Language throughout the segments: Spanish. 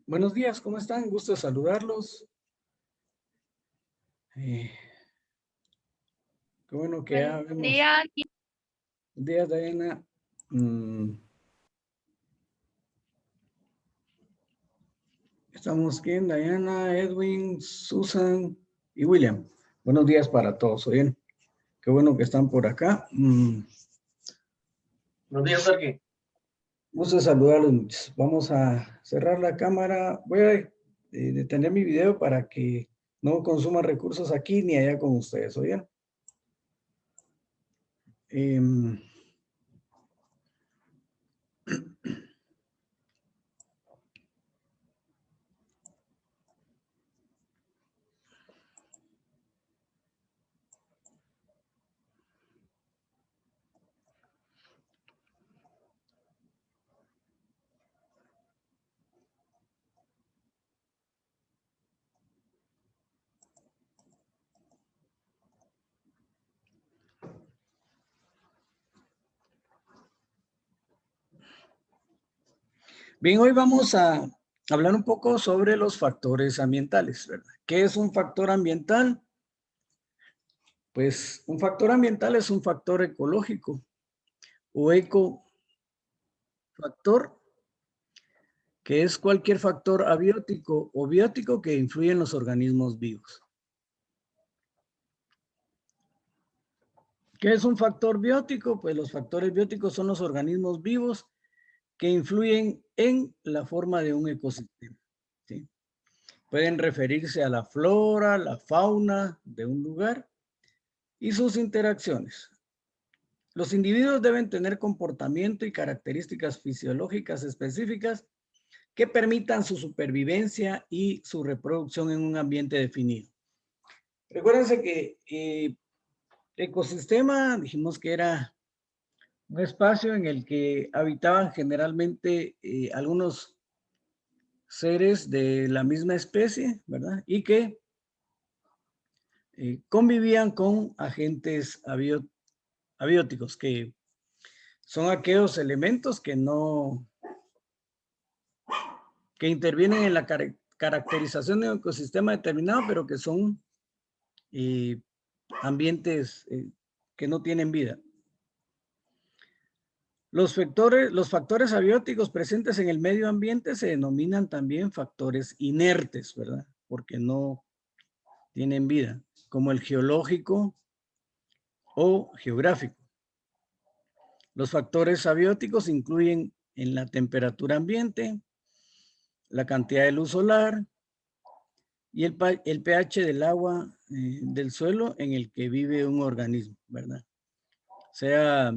Buenos días, ¿cómo están? Gusto de saludarlos. Qué bueno que ya Buen vemos. día. Buenos días, Diana. Estamos aquí, Diana, Edwin, Susan y William. Buenos días para todos, ¿oyen? Qué bueno que están por acá. Buenos días, Sergio. Gusto de saludarlos muchos. Vamos a cerrar la cámara. Voy a detener mi video para que no consuma recursos aquí ni allá con ustedes, ¿oyen? Bien, hoy vamos a hablar un poco sobre los factores ambientales, ¿verdad? ¿Qué es un factor ambiental? Pues un factor ambiental es un factor ecológico o ecofactor, que es cualquier factor abiótico o biótico que influye en los organismos vivos. ¿Qué es un factor biótico? Pues los factores bióticos son los organismos vivos que influyen en la forma de un ecosistema, ¿sí? Pueden referirse a la flora, la fauna de un lugar y sus interacciones. Los individuos deben tener comportamiento y características fisiológicas específicas que permitan su supervivencia y su reproducción en un ambiente definido. Recuérdense que ecosistema, dijimos que era un espacio en el que habitaban generalmente algunos seres de la misma especie, ¿verdad? Y que convivían con agentes abióticos, que son aquellos elementos que intervienen en la caracterización de un ecosistema determinado, pero que son ambientes que no tienen vida. Los factores abióticos presentes en el medio ambiente se denominan también factores inertes, ¿verdad? Porque no tienen vida, como el geológico o geográfico. Los factores abióticos incluyen en la temperatura ambiente, la cantidad de luz solar y el pH del agua del suelo en el que vive un organismo, ¿verdad? O sea,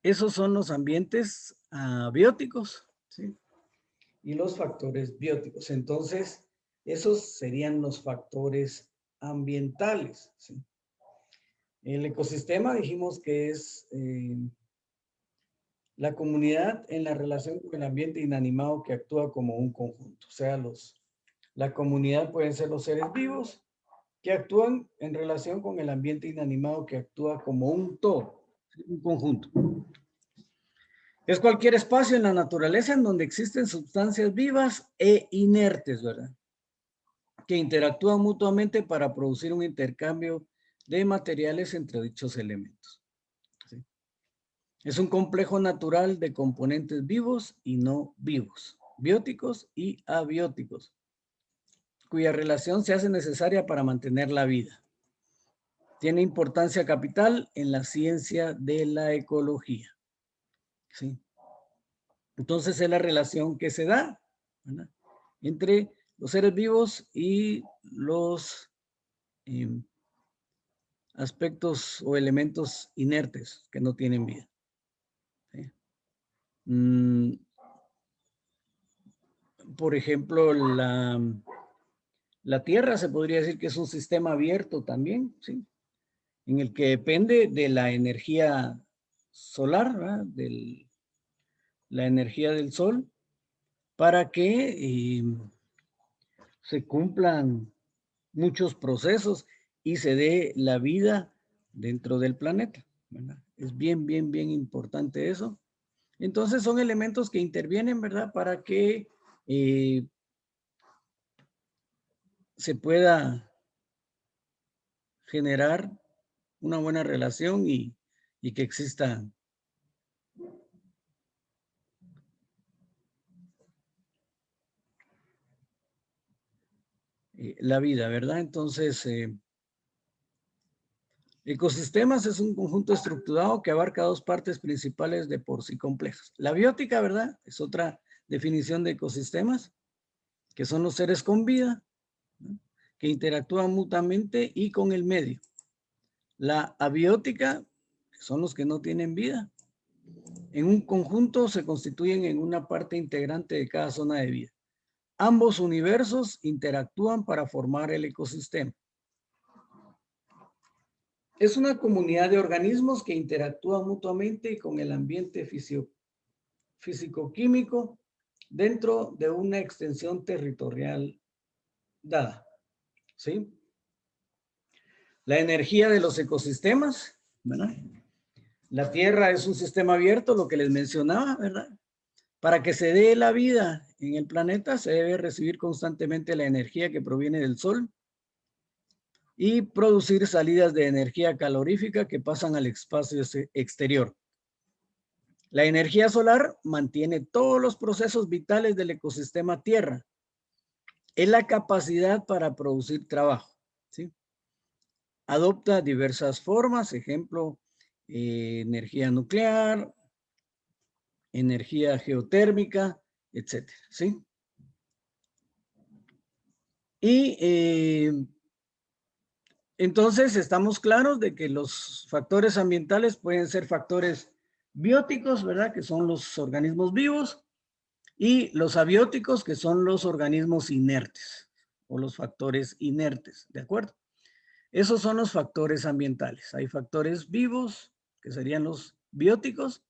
esos son los ambientes abióticos, ¿sí? Y los factores bióticos. Entonces, esos serían los factores ambientales, ¿sí? El ecosistema dijimos que es la comunidad en la relación con el ambiente inanimado que actúa como un conjunto. O sea, la comunidad pueden ser los seres vivos que actúan en relación con el ambiente inanimado que actúa como un todo, un conjunto. Es cualquier espacio en la naturaleza en donde existen sustancias vivas e inertes, ¿verdad? Que interactúan mutuamente para producir un intercambio de materiales entre dichos elementos, ¿sí? Es un complejo natural de componentes vivos y no vivos, bióticos y abióticos, cuya relación se hace necesaria para mantener la vida. Tiene importancia capital en la ciencia de la ecología, ¿sí? Entonces es la relación que se da, ¿verdad?, entre los seres vivos y los aspectos o elementos inertes que no tienen vida, ¿sí? Por ejemplo, la Tierra se podría decir que es un sistema abierto también, ¿sí?, en el que depende de la energía solar, ¿verdad?, de la energía del sol, para que se cumplan muchos procesos y se dé la vida dentro del planeta, ¿verdad? Es bien, bien, bien importante eso. Entonces son elementos que intervienen, ¿verdad? Para que se pueda generar una buena relación y que exista la vida, ¿verdad? Entonces, ecosistemas es un conjunto estructurado que abarca dos partes principales de por sí complejas. La biótica, ¿verdad? Es otra definición de ecosistemas, que son los seres con vida, ¿no? Que interactúan mutuamente y con el medio. La abiótica son los que no tienen vida. En un conjunto se constituyen en una parte integrante de cada zona de vida. Ambos universos interactúan para formar el ecosistema. Es una comunidad de organismos que interactúan mutuamente con el ambiente físico-químico dentro de una extensión territorial dada. ¿Sí? La energía de los ecosistemas, ¿verdad? La Tierra es un sistema abierto, lo que les mencionaba, ¿verdad? Para que se dé la vida en el planeta, se debe recibir constantemente la energía que proviene del Sol y producir salidas de energía calorífica que pasan al espacio exterior. La energía solar mantiene todos los procesos vitales del ecosistema Tierra. Es la capacidad para producir trabajo, ¿sí? Adopta diversas formas, ejemplo, energía nuclear, energía geotérmica, etcétera, ¿sí? Y entonces estamos claros de que los factores ambientales pueden ser factores bióticos, ¿verdad? Que son los organismos vivos, y los abióticos, que son los organismos inertes o los factores inertes, ¿de acuerdo? Esos son los factores ambientales. Hay factores vivos, que serían los bióticos,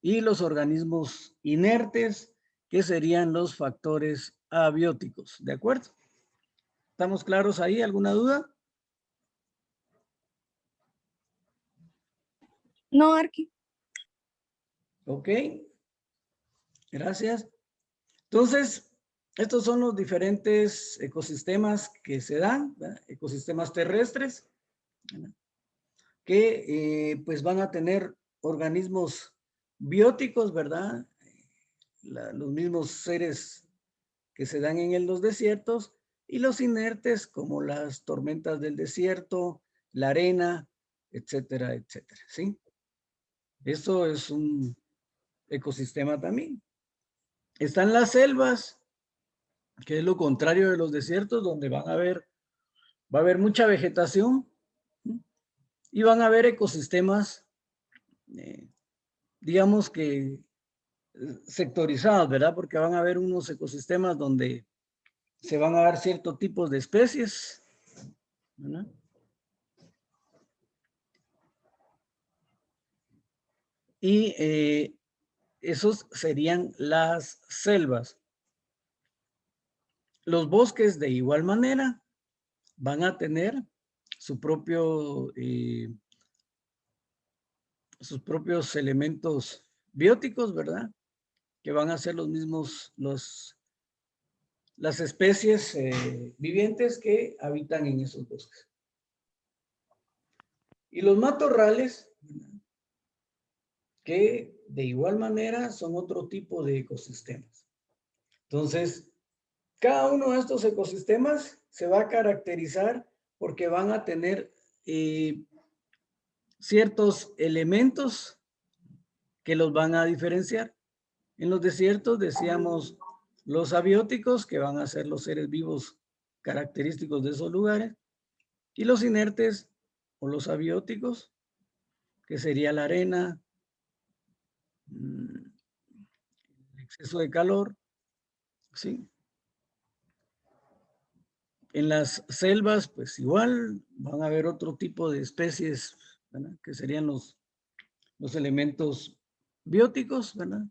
y los organismos inertes, que serían los factores abióticos, ¿de acuerdo? ¿Estamos claros ahí? ¿Alguna duda? No, Arqui. Ok, gracias. Entonces, estos son los diferentes ecosistemas que se dan, ¿verdad? Ecosistemas terrestres, ¿verdad? Que pues van a tener organismos bióticos, ¿verdad? Los mismos seres que se dan en los desiertos, y los inertes como las tormentas del desierto, la arena, etcétera, etcétera, ¿sí? Eso es un ecosistema también. Están las selvas, que es lo contrario de los desiertos, donde va a haber mucha vegetación, ¿sí? Y van a haber ecosistemas, digamos que sectorizados, ¿verdad? Porque van a haber unos ecosistemas donde se van a dar ciertos tipos de especies, ¿verdad? Y esos serían las selvas. Los bosques, de igual manera, van a tener su propio, sus propios elementos bióticos, ¿verdad? Que van a ser los mismos, las especies vivientes que habitan en esos bosques. Y los matorrales, ¿verdad? Que de igual manera son otro tipo de ecosistemas. Entonces, cada uno de estos ecosistemas se va a caracterizar porque van a tener ciertos elementos que los van a diferenciar. En los desiertos decíamos los abióticos, que van a ser los seres vivos característicos de esos lugares, y los inertes o los abióticos, que sería la arena, el exceso de calor, ¿sí? En las selvas, pues igual van a haber otro tipo de especies, ¿verdad? Que serían los elementos bióticos, ¿verdad?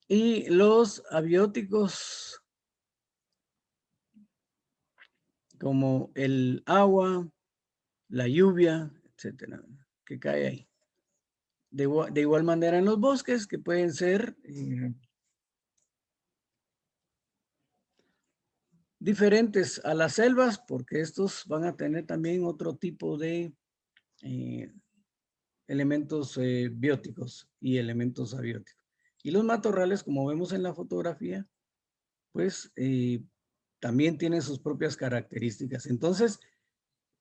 Y los abióticos, como el agua, la lluvia, etcétera. que cae ahí. De igual manera en los bosques, que pueden ser diferentes a las selvas, porque estos van a tener también otro tipo de elementos bióticos y elementos abióticos. Y los matorrales, como vemos en la fotografía, pues también tienen sus propias características. Entonces,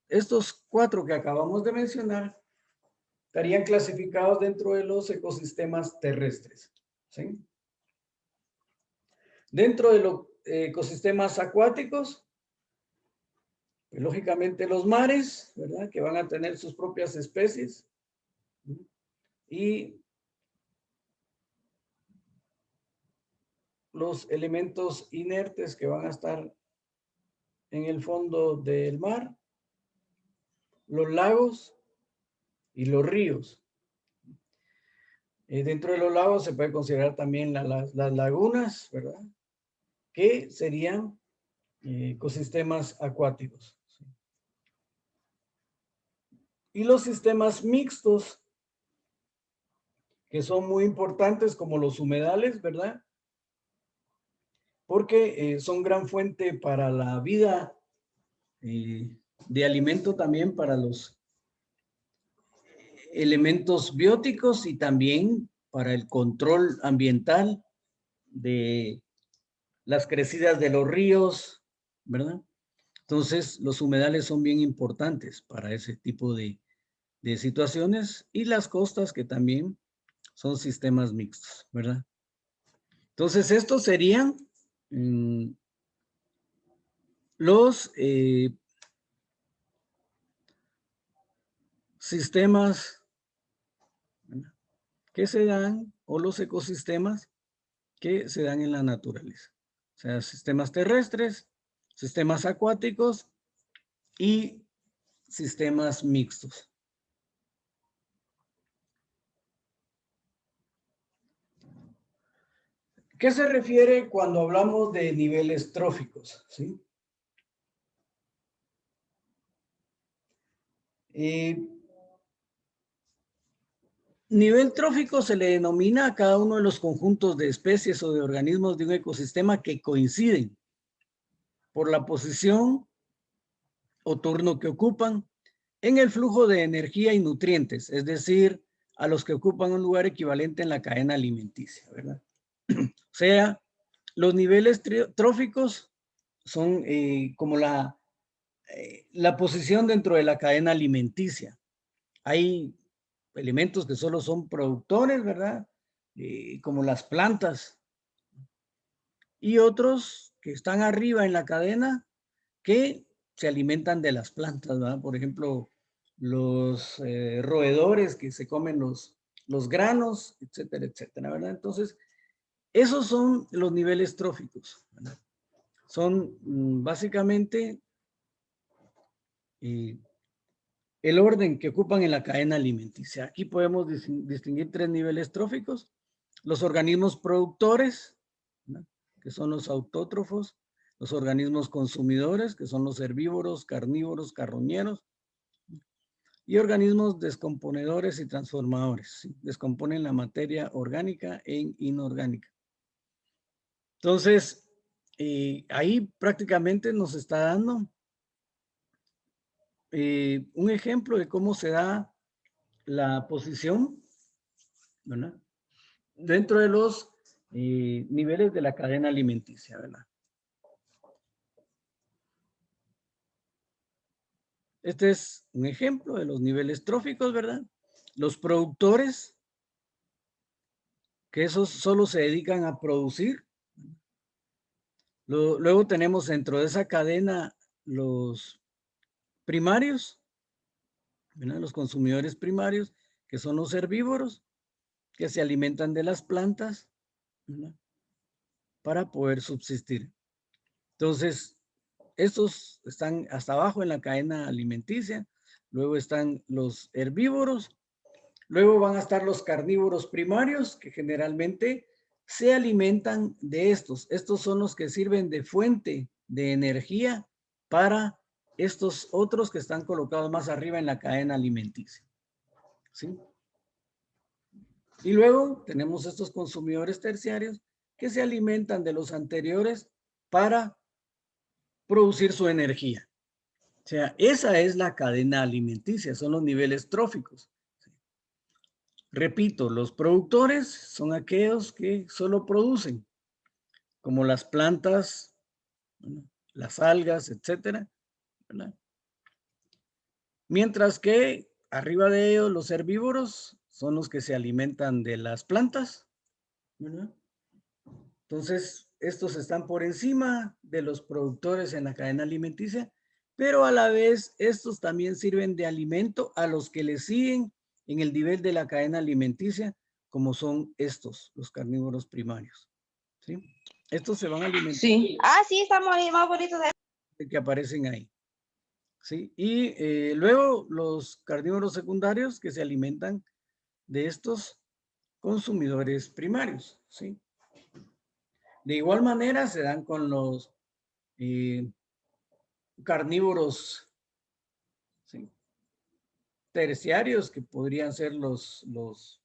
estos 4 que acabamos de mencionar estarían clasificados dentro de los ecosistemas terrestres, ¿sí? Dentro de los ecosistemas acuáticos, pues, lógicamente los mares, ¿verdad? Que van a tener sus propias especies. Y los elementos inertes que van a estar en el fondo del mar, los lagos y los ríos. Dentro de los lagos se puede considerar también las lagunas, ¿verdad? Que serían ecosistemas acuáticos. Y los sistemas mixtos, que son muy importantes, como los humedales, ¿verdad? Porque son gran fuente para la vida de alimento también para los elementos bióticos y también para el control ambiental de las crecidas de los ríos, ¿verdad? Entonces, los humedales son bien importantes para ese tipo de situaciones, y las costas, que también son sistemas mixtos, ¿verdad? Entonces, estos serían los sistemas, ¿verdad?, que se dan, o los ecosistemas que se dan en la naturaleza. O sea, sistemas terrestres, sistemas acuáticos y sistemas mixtos. ¿Qué se refiere cuando hablamos de niveles tróficos? ¿Sí? Nivel trófico se le denomina a cada uno de los conjuntos de especies o de organismos de un ecosistema que coinciden por la posición o turno que ocupan en el flujo de energía y nutrientes, es decir, a los que ocupan un lugar equivalente en la cadena alimenticia, ¿verdad? O sea, los niveles tróficos son como la posición dentro de la cadena alimenticia. Hay elementos que solo son productores, ¿verdad? Como las plantas, y otros que están arriba en la cadena que se alimentan de las plantas, ¿verdad? Por ejemplo, los roedores que se comen los granos, etcétera, etcétera, ¿verdad? Entonces, esos son los niveles tróficos, ¿verdad? Son básicamente el orden que ocupan en la cadena alimenticia. Aquí podemos distinguir 3 niveles tróficos: los organismos productores, ¿verdad?, que son los autótrofos; los organismos consumidores, que son los herbívoros, carnívoros, carroñeros; y organismos descomponedores y transformadores, ¿sí? Descomponen la materia orgánica e inorgánica. Entonces, ahí prácticamente nos está dando un ejemplo de cómo se da la posición, ¿verdad?, dentro de los niveles de la cadena alimenticia, ¿verdad? Este es un ejemplo de los niveles tróficos, ¿verdad? Los productores, que esos solo se dedican a producir. Luego tenemos dentro de esa cadena los primarios, ¿verdad?, los consumidores primarios, que son los herbívoros, que se alimentan de las plantas, ¿verdad?, para poder subsistir. Entonces, estos están hasta abajo en la cadena alimenticia. Luego están los herbívoros. Luego van a estar los carnívoros primarios, que generalmente se alimentan de estos. Estos son los que sirven de fuente de energía para estos otros que están colocados más arriba en la cadena alimenticia. ¿sí? Y luego tenemos estos consumidores terciarios que se alimentan de los anteriores para producir su energía. O sea, esa es la cadena alimenticia, son los niveles tróficos. Repito, los productores son aquellos que solo producen, como las plantas, ¿verdad? Las algas, etcétera, ¿verdad? Mientras que arriba de ellos los herbívoros son los que se alimentan de las plantas, ¿verdad? Entonces, estos están por encima de los productores en la cadena alimenticia, pero a la vez estos también sirven de alimento a los que le siguen en el nivel de la cadena alimenticia, como son estos, los carnívoros primarios, ¿sí? Estos se van a alimentar. Sí. Ah, sí, está más bonito de... que aparecen ahí, ¿sí? Y luego los carnívoros secundarios que se alimentan de estos consumidores primarios, ¿sí? De igual manera se dan con los carnívoros, ¿sí? Terciarios, que podrían ser las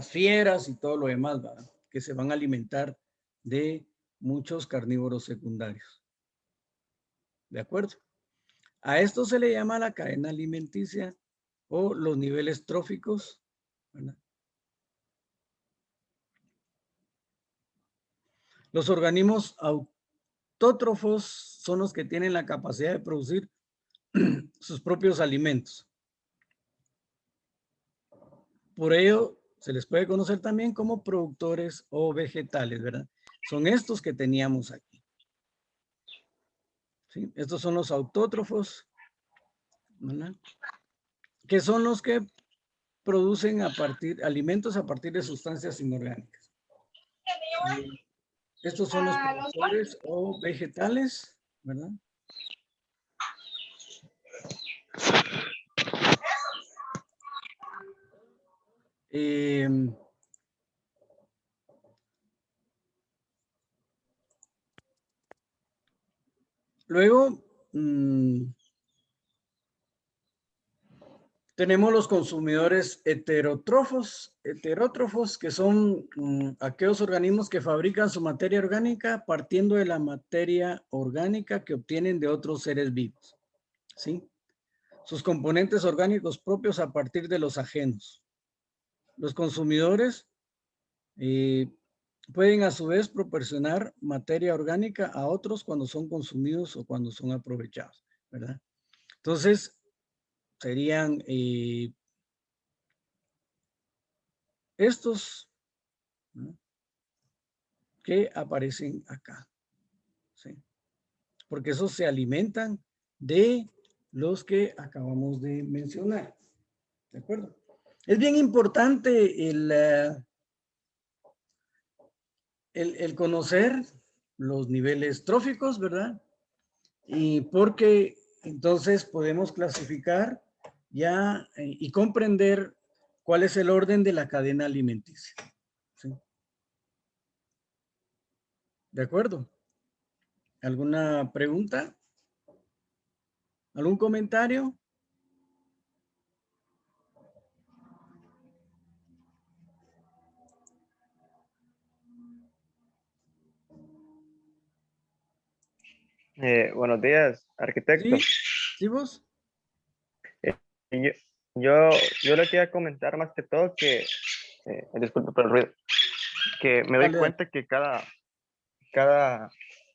fieras y todo lo demás, ¿verdad? Que se van a alimentar de muchos carnívoros secundarios. ¿De acuerdo? A esto se le llama la cadena alimenticia o los niveles tróficos, ¿verdad? Los organismos autótrofos son los que tienen la capacidad de producir sus propios alimentos. Por ello, se les puede conocer también como productores o vegetales, ¿verdad? Son estos que teníamos aquí. ¿Sí? Estos son los autótrofos, ¿verdad? Que son los que producen alimentos a partir de sustancias inorgánicas. Estos son los productores o vegetales, ¿verdad? Luego, tenemos los consumidores heterótrofos, que son aquellos organismos que fabrican su materia orgánica partiendo de la materia orgánica que obtienen de otros seres vivos, ¿sí? Sus componentes orgánicos propios a partir de los ajenos. Los consumidores pueden a su vez proporcionar materia orgánica a otros cuando son consumidos o cuando son aprovechados, ¿verdad? Entonces, serían estos, ¿no?, que aparecen acá, ¿sí? Porque esos se alimentan de los que acabamos de mencionar, ¿de acuerdo? Es bien importante el conocer los niveles tróficos, ¿verdad? Y porque entonces podemos clasificar ya y comprender cuál es el orden de la cadena alimenticia, ¿sí? ¿De acuerdo? ¿Alguna pregunta? ¿Algún comentario? Buenos días, arquitecto. ¿Sí? ¿Sí vos? Y yo le quería comentar más que todo que, disculpe por el ruido, que me doy Dale, dale. cuenta que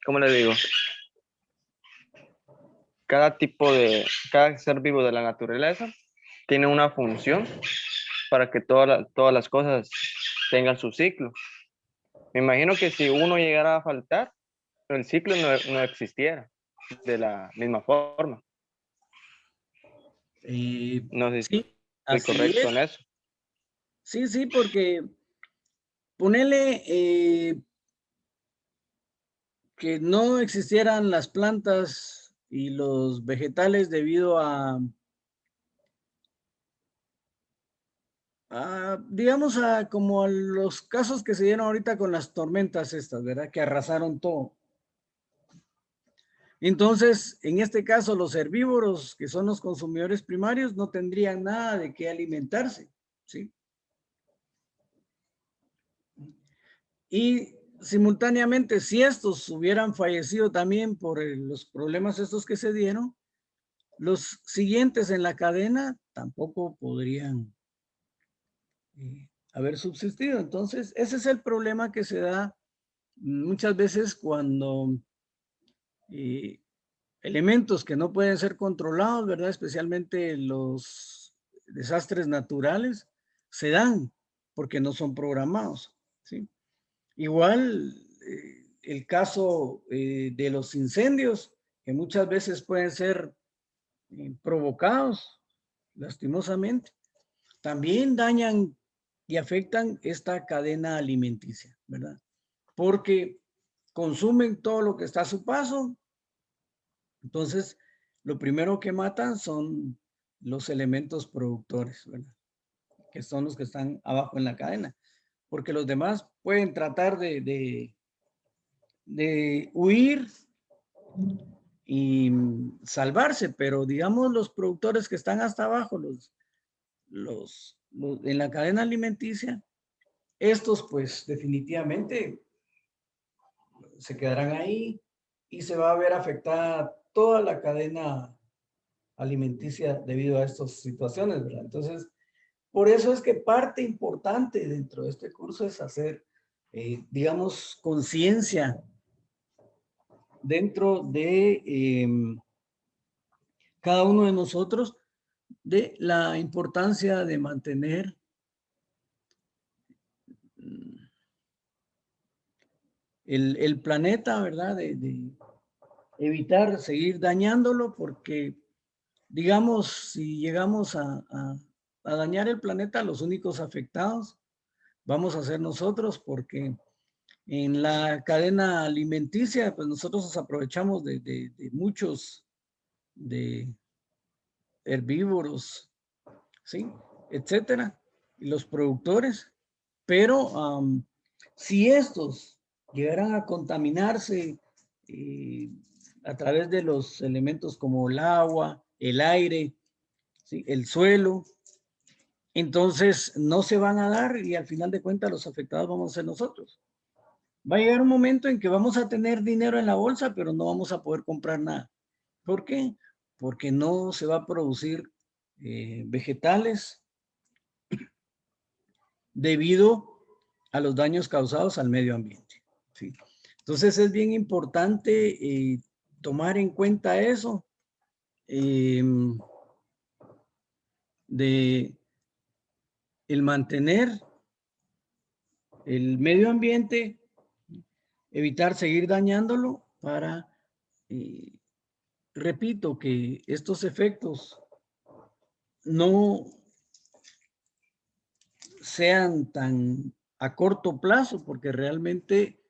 ¿cómo le digo? Cada ser vivo de la naturaleza tiene una función para que todas las cosas tengan su ciclo. Me imagino que si uno llegara a faltar, el ciclo no existiera de la misma forma. No sé si Sí, estoy así correcto es. en eso. Sí, sí, porque ponele que no existieran las plantas y los vegetales debido digamos, como a los casos que se dieron ahorita con las tormentas estas, ¿verdad? Que arrasaron todo. Entonces, en este caso, los herbívoros, que son los consumidores primarios, no tendrían nada de qué alimentarse, ¿sí? Y simultáneamente, si estos hubieran fallecido también por los problemas estos que se dieron, los siguientes en la cadena tampoco podrían haber subsistido. Entonces, ese es el problema que se da muchas veces cuando elementos que no pueden ser controlados, ¿verdad? Especialmente los desastres naturales, se dan porque no son programados, ¿sí? Igual el caso de los incendios, que muchas veces pueden ser provocados, lastimosamente, también dañan y afectan esta cadena alimenticia, ¿verdad? Porque consumen todo lo que está a su paso. Entonces, lo primero que matan son los elementos productores, ¿verdad? Que son los que están abajo en la cadena. Porque los demás pueden tratar de huir y salvarse, pero digamos los productores que están hasta abajo, en la cadena alimenticia, estos pues definitivamente se quedarán ahí y se va a ver afectada toda la cadena alimenticia debido a estas situaciones, ¿verdad? Entonces, por eso es que parte importante dentro de este curso es hacer, digamos, conciencia dentro de cada uno de nosotros de la importancia de mantener el planeta, ¿verdad? De evitar seguir dañándolo porque, digamos, si llegamos a dañar el planeta, los únicos afectados vamos a ser nosotros porque en la cadena alimenticia, pues nosotros nos aprovechamos de muchos de herbívoros, ¿sí? Etcétera, y los productores, pero si estos llegaran a contaminarse a través de los elementos como el agua, el aire, ¿sí? El suelo, entonces no se van a dar y al final de cuentas los afectados vamos a ser nosotros. Va a llegar un momento en que vamos a tener dinero en la bolsa, pero no vamos a poder comprar nada. ¿Por qué? Porque no se va a producir vegetales debido a los daños causados al medio ambiente, ¿sí? Entonces es bien importante tomar en cuenta eso de el mantener el medio ambiente, evitar seguir dañándolo para, repito, que estos efectos no sean tan a corto plazo, porque realmente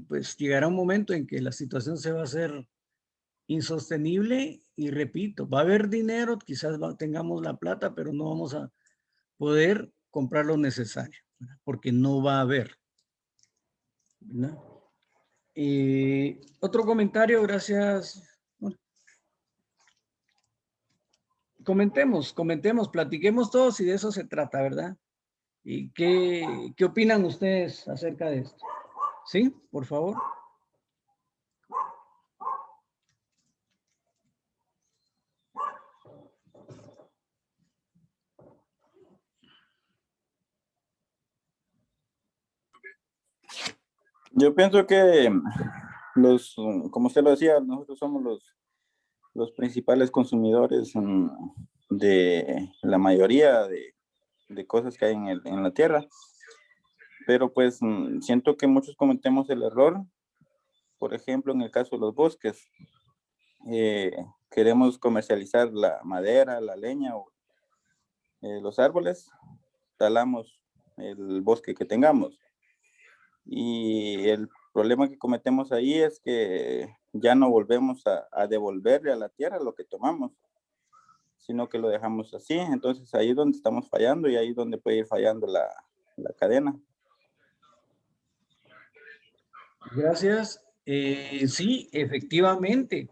pues llegará un momento en que la situación se va a hacer insostenible y repito, va a haber dinero, quizás tengamos la plata, pero no vamos a poder comprar lo necesario, ¿verdad? Porque no va a haber, ¿verdad? Otro comentario, gracias. Bueno, comentemos, platiquemos todos y de eso se trata, ¿verdad? ¿Y qué opinan ustedes acerca de esto? Sí, por favor. Yo pienso que como usted lo decía, nosotros somos los principales consumidores de la mayoría de cosas que hay en la tierra, pero pues siento que muchos cometemos el error, por ejemplo, en el caso de los bosques, queremos comercializar la madera, la leña o los árboles, talamos el bosque que tengamos. Y el problema que cometemos ahí es que ya no volvemos a devolverle a la tierra lo que tomamos, sino que lo dejamos así. Entonces ahí es donde estamos fallando y ahí es donde puede ir fallando la cadena. Gracias. Sí, efectivamente.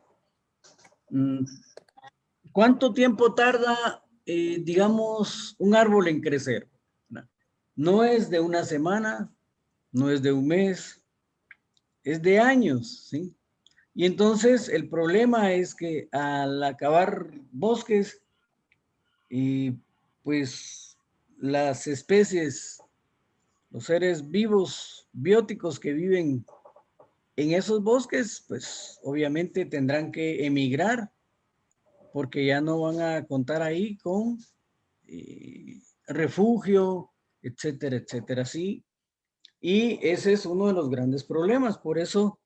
¿Cuánto tiempo tarda, digamos, un árbol en crecer? No es de una semana, no es de un mes, es de años, ¿sí? Y entonces el problema es que al acabar bosques, pues las especies, los seres vivos, bióticos que viven en esos bosques, pues obviamente tendrán que emigrar porque ya no van a contar ahí con refugio, etcétera, etcétera, sí. Y ese es uno de los grandes problemas. Por eso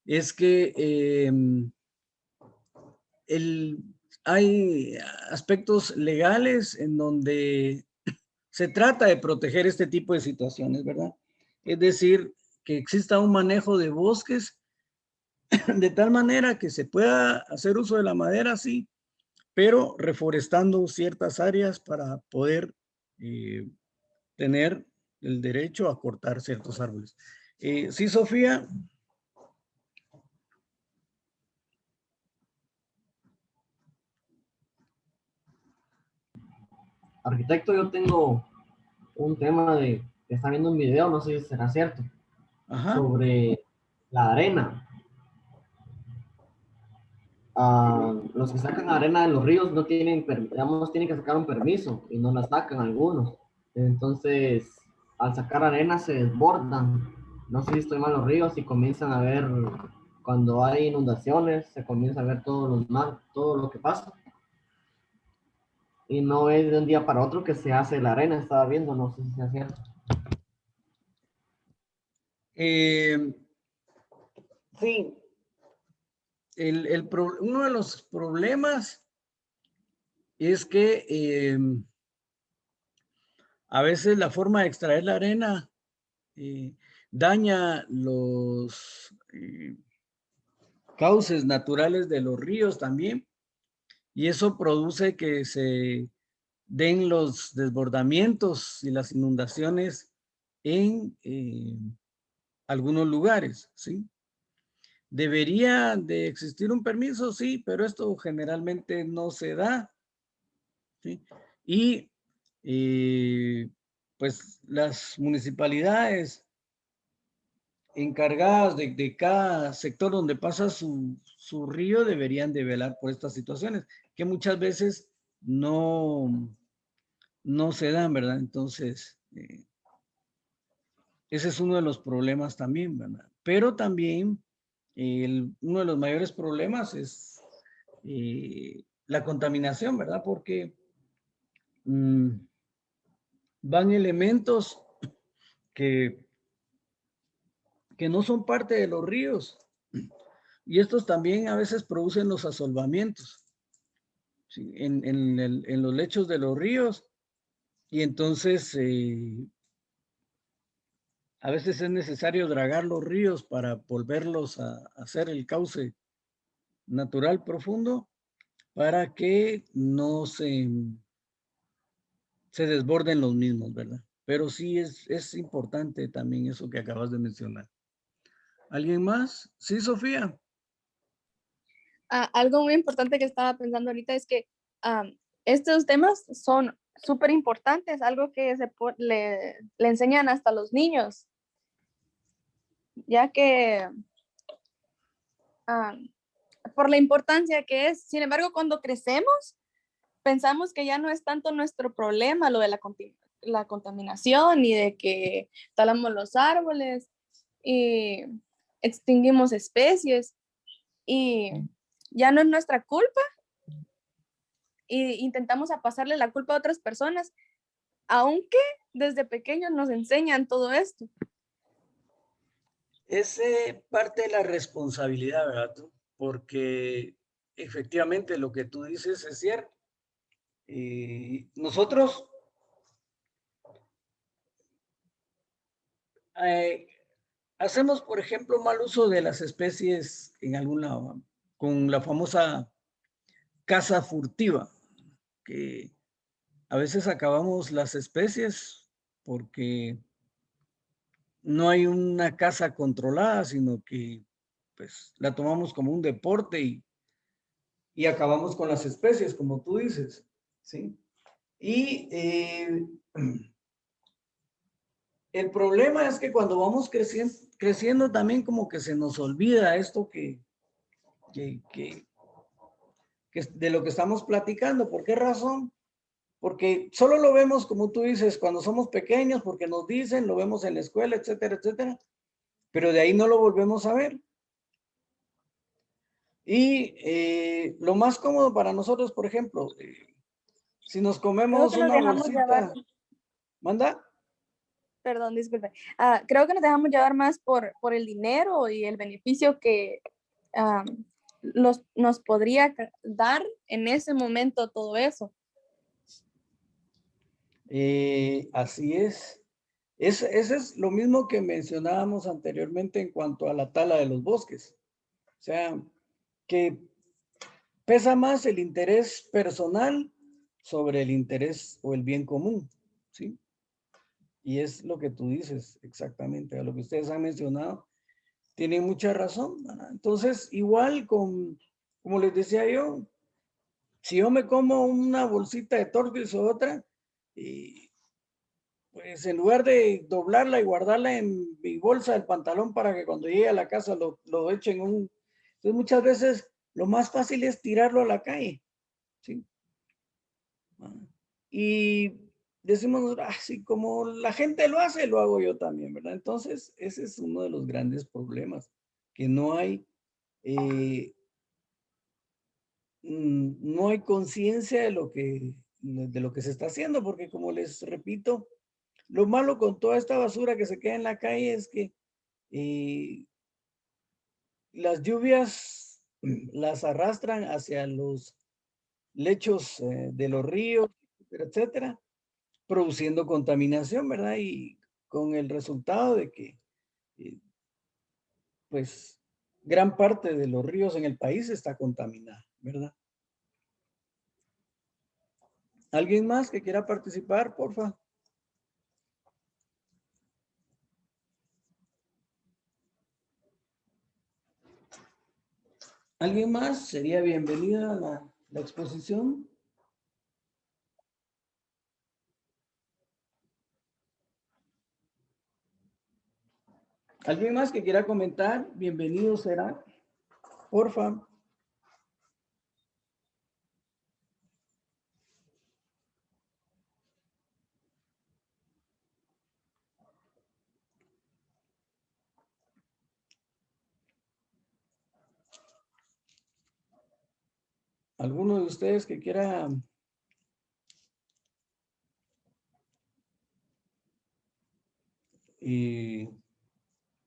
es que hay aspectos legales en donde se trata de proteger este tipo de situaciones, ¿verdad? Es decir, que exista un manejo de bosques de tal manera que se pueda hacer uso de la madera, sí, pero reforestando ciertas áreas para poder tener el derecho a cortar ciertos árboles. Sí, Sofía. Arquitecto, yo tengo un tema que está viendo un video, no sé si será cierto, Ajá. sobre la arena. Los que sacan arena de los ríos no tienen, digamos, tienen que sacar un permiso y no la sacan algunos. Entonces, al sacar arena se desbordan. No sé si estoy mal los ríos y comienzan a ver, cuando hay inundaciones, se comienza a ver todo lo que pasa. Y no es de un día para otro que se hace la arena, estaba viendo, no sé si sea cierto. Sí. Uno de los problemas es que a veces la forma de extraer la arena daña los cauces naturales de los ríos también, y eso produce que se den los desbordamientos y las inundaciones en algunos lugares, ¿sí? Debería de existir un permiso, sí, pero esto generalmente no se da, ¿sí? Y pues las municipalidades encargadas de cada sector donde pasa su río deberían de velar por estas situaciones, que muchas veces no se dan, ¿verdad? Entonces, ese es uno de los problemas también, ¿verdad? Pero también uno de los mayores problemas es la contaminación, ¿verdad? Porque van elementos que no son parte de los ríos, y estos también a veces producen los asolvamientos, ¿sí? En los lechos de los ríos, y entonces a veces es necesario dragar los ríos para volverlos a hacer el cauce natural profundo para que no se desborden los mismos, ¿verdad? Pero sí es importante también eso que acabas de mencionar. ¿Alguien más? Sí, Sofía. Algo muy importante que estaba pensando ahorita es que estos temas son súper importantes, algo que le enseñan hasta los niños, ya que por la importancia que es. Sin embargo, cuando crecemos, pensamos que ya no es tanto nuestro problema lo de la contaminación ni de que talamos los árboles y extinguimos especies, y ya no es nuestra culpa, e intentamos pasarle la culpa a otras personas, aunque desde pequeños nos enseñan todo esto. Es parte de la responsabilidad, ¿verdad? Porque efectivamente lo que tú dices es cierto. Nosotros hacemos, por ejemplo, mal uso de las especies en algún lado, con la famosa caza furtiva, que a veces acabamos las especies porque no hay una caza controlada, sino que pues la tomamos como un deporte y acabamos con las especies, como tú dices, ¿sí? Y el problema es que cuando vamos creciendo también como que se nos olvida esto que de lo que estamos platicando. ¿Por qué razón? Porque solo lo vemos, como tú dices, cuando somos pequeños, porque nos dicen, lo vemos en la escuela, etcétera, etcétera, pero de ahí no lo volvemos a ver. Y lo más cómodo para nosotros, por ejemplo, si nos Creo comemos que nos una dejamos llevar, bolsita, ¿manda? perdón, disculpe. Creo que nos dejamos llevar más por el dinero y el beneficio que nos podría dar en ese momento todo eso. Así es. Ese es lo mismo que mencionábamos anteriormente en cuanto a la tala de los bosques. O sea, que pesa más el interés personal sobre el interés o el bien común, ¿sí? Y es lo que tú dices exactamente, a lo que ustedes han mencionado, tienen mucha razón, ¿verdad? Entonces, igual como les decía yo, si yo me como una bolsita de Tortles o otra, y pues en lugar de doblarla y guardarla en mi bolsa del pantalón para que cuando llegue a la casa lo eche en un... Entonces muchas veces lo más fácil es tirarlo a la calle, ¿sí? Y decimos, así como la gente lo hace, lo hago yo también, ¿verdad? Entonces ese es uno de los grandes problemas, que no hay... no hay conciencia de lo que se está haciendo, porque como les repito, lo malo con toda esta basura que se queda en la calle es que las lluvias las arrastran hacia los lechos de los ríos, etcétera, etcétera, produciendo contaminación, ¿verdad? Y con el resultado de que, eh, pues, gran parte de los ríos en el país está contaminada, ¿verdad? ¿Alguien más que quiera participar, porfa? ¿Alguien más? Sería bienvenida a la exposición. ¿Alguien más que quiera comentar? Bienvenido será. Porfa. ¿Alguno de ustedes que quiera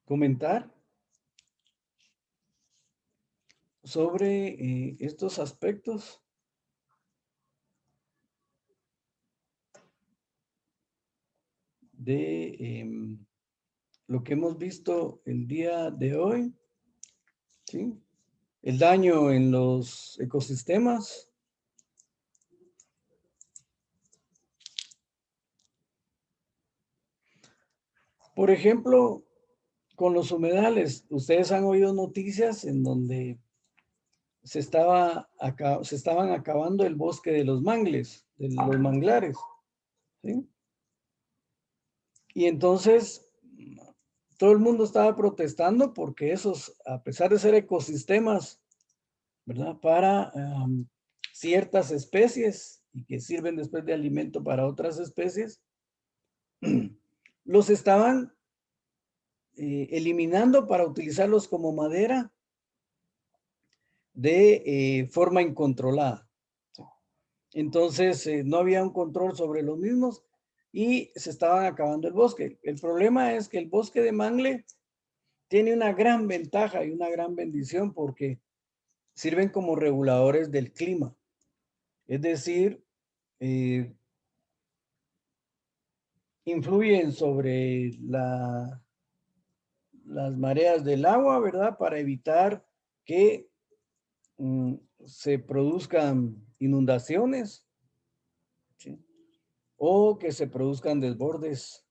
comentar sobre estos aspectos? De lo que hemos visto el día de hoy, ¿sí? El daño en los ecosistemas. Por ejemplo, con los humedales, ustedes han oído noticias en donde se estaban acabando el bosque de los mangles, de los manglares, ¿sí? Y entonces todo el mundo estaba protestando porque esos, a pesar de ser ecosistemas, ¿verdad? Para ciertas especies y que sirven después de alimento para otras especies, los estaban eliminando para utilizarlos como madera de forma incontrolada. Entonces, no había un control sobre los mismos y se estaban acabando el bosque. El problema es que el bosque de mangle tiene una gran ventaja y una gran bendición porque sirven como reguladores del clima. Es decir, influyen sobre las mareas del agua, ¿verdad? Para evitar que se produzcan inundaciones, ¿sí? O que se produzcan desbordes,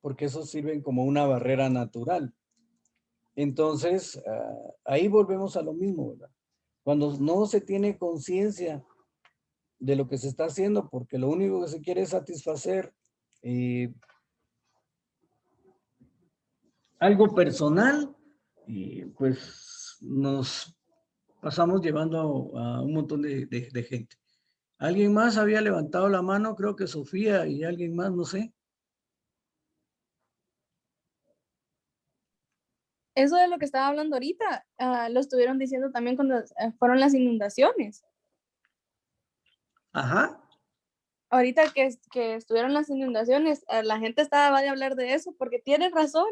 porque esos sirven como una barrera natural. Entonces, ahí volvemos a lo mismo, ¿verdad? Cuando no se tiene conciencia de lo que se está haciendo, porque lo único que se quiere es satisfacer algo personal, y pues nos pasamos llevando a un montón de gente. ¿Alguien más había levantado la mano? Creo que Sofía y alguien más, no sé. Eso de lo que estaba hablando ahorita, lo estuvieron diciendo también cuando fueron las inundaciones. Ajá. Ahorita que estuvieron las inundaciones, la gente estaba de hablar de eso porque tienen razón.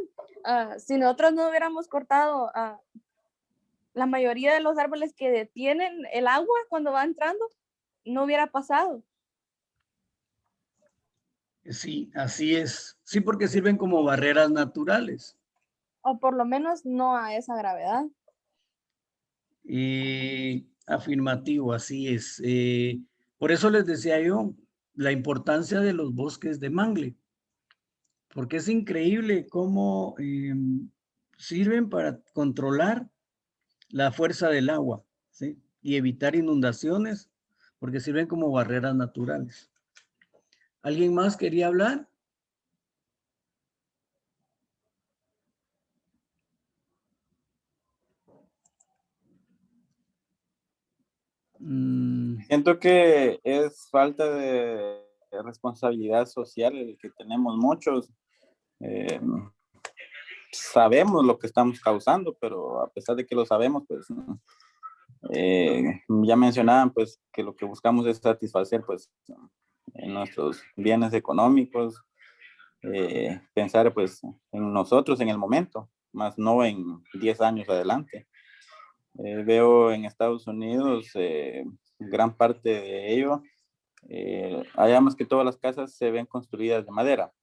Si nosotros no hubiéramos cortado la mayoría de los árboles que detienen el agua cuando va entrando, no hubiera pasado. Sí, así es. Sí, porque sirven como barreras naturales. O por lo menos no a esa gravedad. Afirmativo, así es. Por eso les decía yo la importancia de los bosques de mangle, porque es increíble cómo sirven para controlar la fuerza del agua, ¿sí? Y evitar inundaciones, porque sirven como barreras naturales. ¿Alguien más quería hablar? Siento que es falta de responsabilidad social el que tenemos muchos. Eh, Sabemos lo que estamos causando, pero a pesar de que lo sabemos, pues ya mencionaban pues que lo que buscamos es satisfacer pues en nuestros bienes económicos, pensar pues en nosotros en el momento, más no en 10 años adelante. Veo en Estados Unidos gran parte de ello, allá más que todas las casas se ven construidas de madera,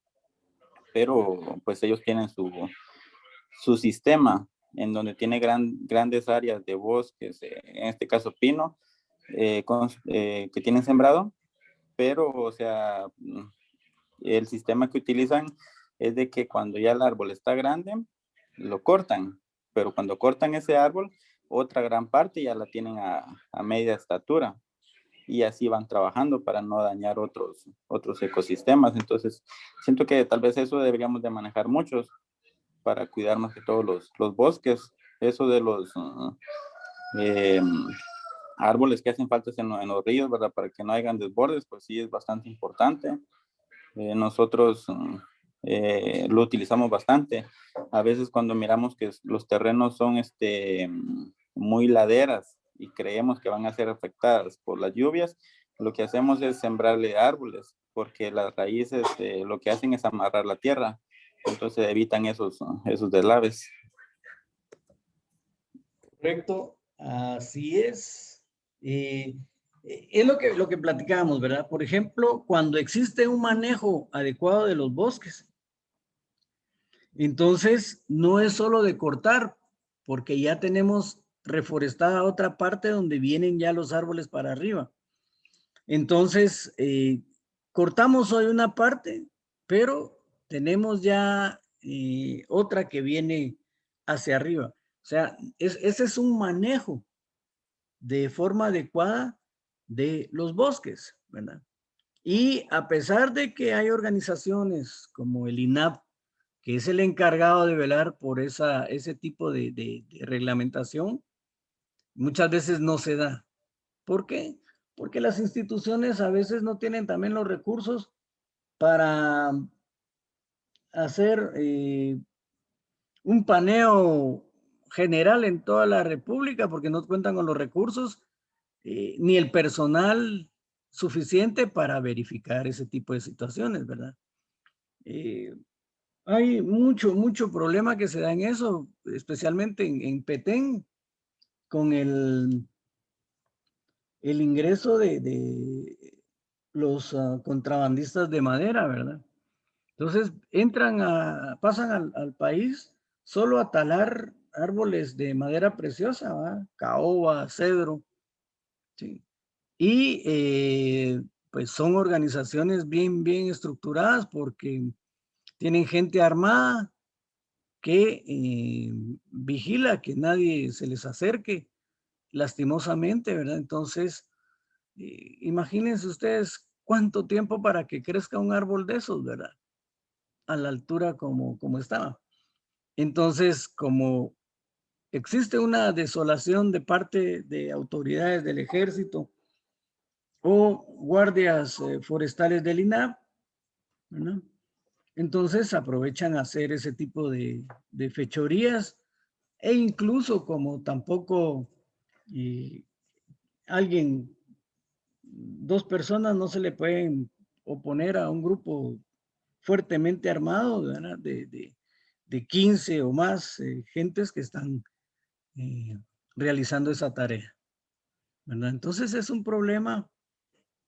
pero pues ellos tienen su sistema en donde tiene grandes áreas de bosques, en este caso pino, que tienen sembrado, pero o sea, el sistema que utilizan es de que cuando ya el árbol está grande, lo cortan, pero cuando cortan ese árbol, otra gran parte ya la tienen a media estatura y así van trabajando para no dañar otros ecosistemas. Entonces, siento que tal vez eso deberíamos de manejar muchos para cuidar más que todos los bosques. Eso de los árboles que hacen falta en los ríos, ¿verdad? Para que no hayan desbordes, pues sí es bastante importante. Nosotros lo utilizamos bastante. A veces cuando miramos que los terrenos son muy laderas y creemos que van a ser afectadas por las lluvias, lo que hacemos es sembrarle árboles, porque las raíces lo que hacen es amarrar la tierra, entonces evitan esos deslaves. Correcto, así es. Es lo que platicábamos, ¿verdad? Por ejemplo, cuando existe un manejo adecuado de los bosques, entonces no es solo de cortar, porque ya tenemos reforestada otra parte donde vienen ya los árboles para arriba. Entonces, cortamos hoy una parte, pero tenemos ya otra que viene hacia arriba. O sea, ese es un manejo de forma adecuada de los bosques, ¿verdad? Y a pesar de que hay organizaciones como el INAP, que es el encargado de velar por ese tipo de reglamentación, muchas veces no se da. ¿Por qué? Porque las instituciones a veces no tienen también los recursos para hacer un paneo general en toda la República, porque no cuentan con los recursos ni el personal suficiente para verificar ese tipo de situaciones, ¿verdad? Hay mucho problema que se da en eso, especialmente en Petén, con el ingreso de los contrabandistas de madera, ¿verdad? Entonces pasan al país solo a talar árboles de madera preciosa, ¿verdad? Caoba, cedro, ¿sí? Y pues son organizaciones bien estructuradas porque tienen gente armada que vigila que nadie se les acerque lastimosamente, ¿verdad? Entonces, imagínense ustedes cuánto tiempo para que crezca un árbol de esos, ¿verdad? A la altura como estaba. Entonces, como existe una desolación de parte de autoridades del ejército o guardias forestales del INAH, ¿verdad? Entonces aprovechan a hacer ese tipo de fechorías e incluso como tampoco alguien, dos personas no se le pueden oponer a un grupo fuertemente armado, ¿verdad? De 15 o más gentes que están realizando esa tarea, ¿verdad? Entonces es un problema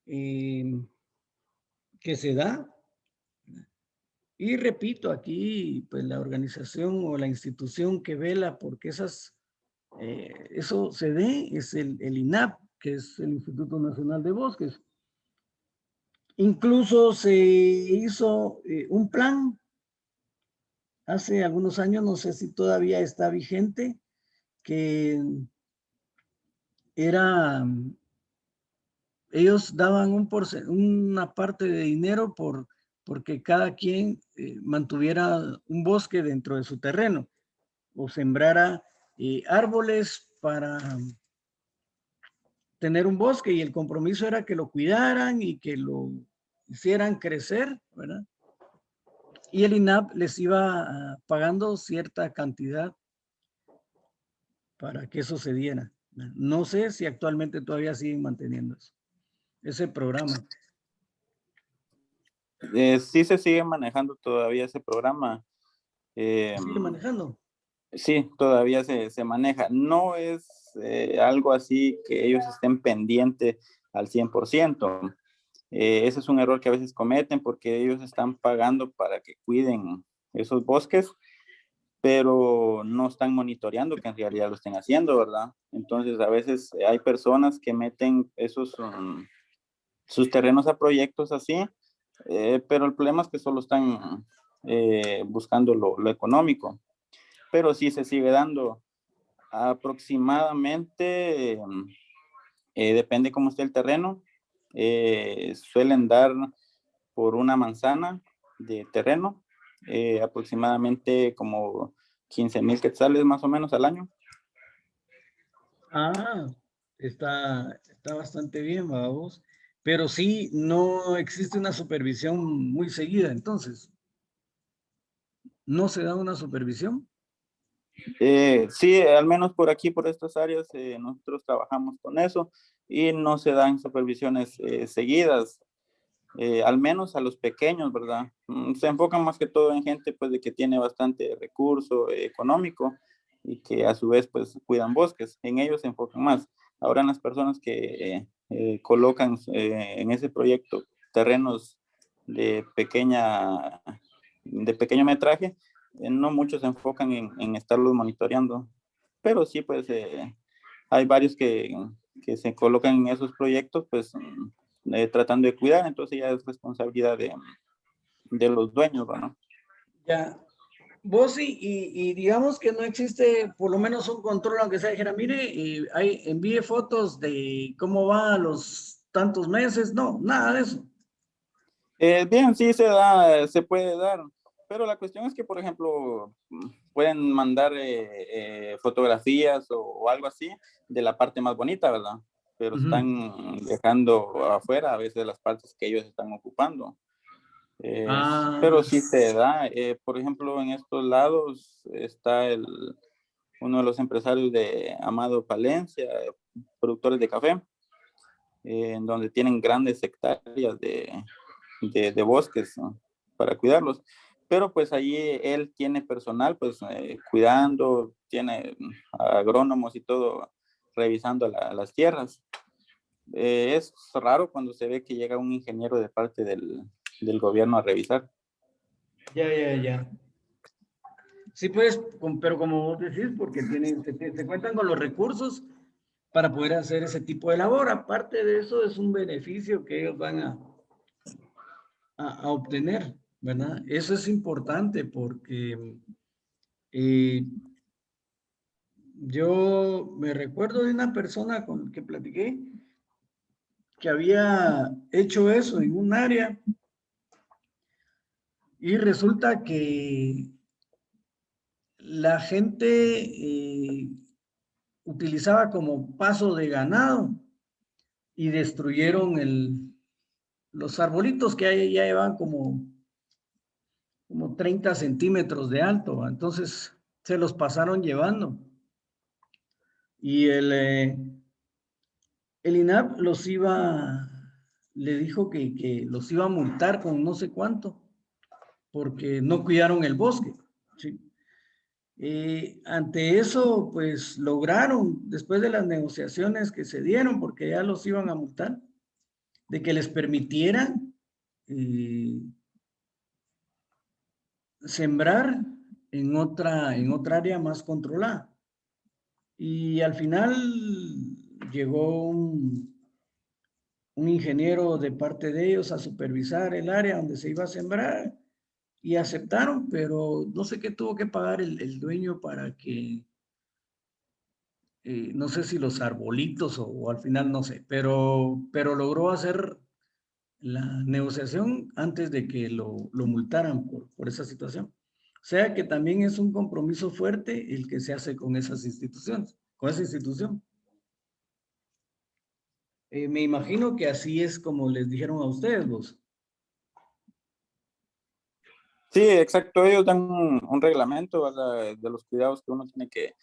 que se da. Y repito, aquí pues la organización o la institución que vela porque eso se dé es el INAP, que es el Instituto Nacional de Bosques. Incluso se hizo un plan hace algunos años, no sé si todavía está vigente, que era, ellos daban una parte de dinero porque cada quien mantuviera un bosque dentro de su terreno o sembrara árboles para tener un bosque, y el compromiso era que lo cuidaran y que lo hicieran crecer, ¿verdad? Y el INAP les iba pagando cierta cantidad para que eso se diera. No sé si actualmente todavía siguen manteniendo ese programa. Sí se sigue manejando todavía ese programa. ¿Se sigue manejando? Sí, todavía se maneja. No es algo así que ellos estén pendientes al 100%. Ese es un error que a veces cometen porque ellos están pagando para que cuiden esos bosques, pero no están monitoreando que en realidad lo estén haciendo, ¿verdad? Entonces a veces hay personas que meten sus terrenos a proyectos así, pero el problema es que solo están buscando lo económico, pero sí se sigue dando aproximadamente, depende cómo esté el terreno, suelen dar por una manzana de terreno, aproximadamente como 15,000 quetzales más o menos al año. Ah, está bastante bien, vamos. Pero sí, no existe una supervisión muy seguida, entonces. ¿No se da una supervisión? Sí, al menos por aquí, por estas áreas, nosotros trabajamos con eso y no se dan supervisiones seguidas, al menos a los pequeños, ¿verdad? Se enfocan más que todo en gente pues de que tiene bastante recurso económico y que a su vez pues cuidan bosques, en ellos se enfocan más. Ahora en las personas que colocan en ese proyecto terrenos de pequeño metraje, no muchos se enfocan en estarlos monitoreando, pero sí, pues hay varios que se colocan en esos proyectos, pues tratando de cuidar, entonces ya es responsabilidad de los dueños, ¿no? Ya. Vos y digamos que no existe por lo menos un control, aunque sea dijera, mire, envíe fotos de cómo va a los tantos meses. No, nada de eso. Bien, sí se da, se puede dar, pero la cuestión es que, por ejemplo, pueden mandar fotografías o algo así de la parte más bonita, ¿verdad? Pero están dejando afuera a veces las partes que ellos están ocupando. Pero sí se da. Por ejemplo, en estos lados está uno de los empresarios de Amado Palencia, productores de café, en donde tienen grandes hectáreas de bosques, ¿no? Para cuidarlos. Pero pues allí él tiene personal pues cuidando, tiene agrónomos y todo revisando las tierras. Es raro cuando se ve que llega un ingeniero de parte del gobierno a revisar. Ya. Sí, pues, pero como vos decís, porque se cuentan con los recursos para poder hacer ese tipo de labor. Aparte de eso, es un beneficio que ellos van a obtener, ¿verdad? Eso es importante porque Yo me recuerdo de una persona con que platiqué que había hecho eso en un área y resulta que la gente utilizaba como paso de ganado y destruyeron los arbolitos que hay, ya llevan como 30 centímetros de alto. Entonces se los pasaron llevando. Y el INAP le dijo que los iba a multar con no sé cuánto, porque no cuidaron el bosque. ¿Sí? Ante eso, pues lograron, después de las negociaciones que se dieron, porque ya los iban a multar, de que les permitieran sembrar en otra área más controlada. Y al final llegó un ingeniero de parte de ellos a supervisar el área donde se iba a sembrar y aceptaron, pero no sé qué tuvo que pagar el dueño para que, no sé si los arbolitos o al final no sé, pero logró hacer la negociación antes de que lo multaran por esa situación. O sea que también es un compromiso fuerte el que se hace con esas instituciones, con esa institución. Me imagino que así es como les dijeron a ustedes, vos. Sí, exacto. Ellos dan un reglamento, ¿verdad? De los cuidados que uno tiene que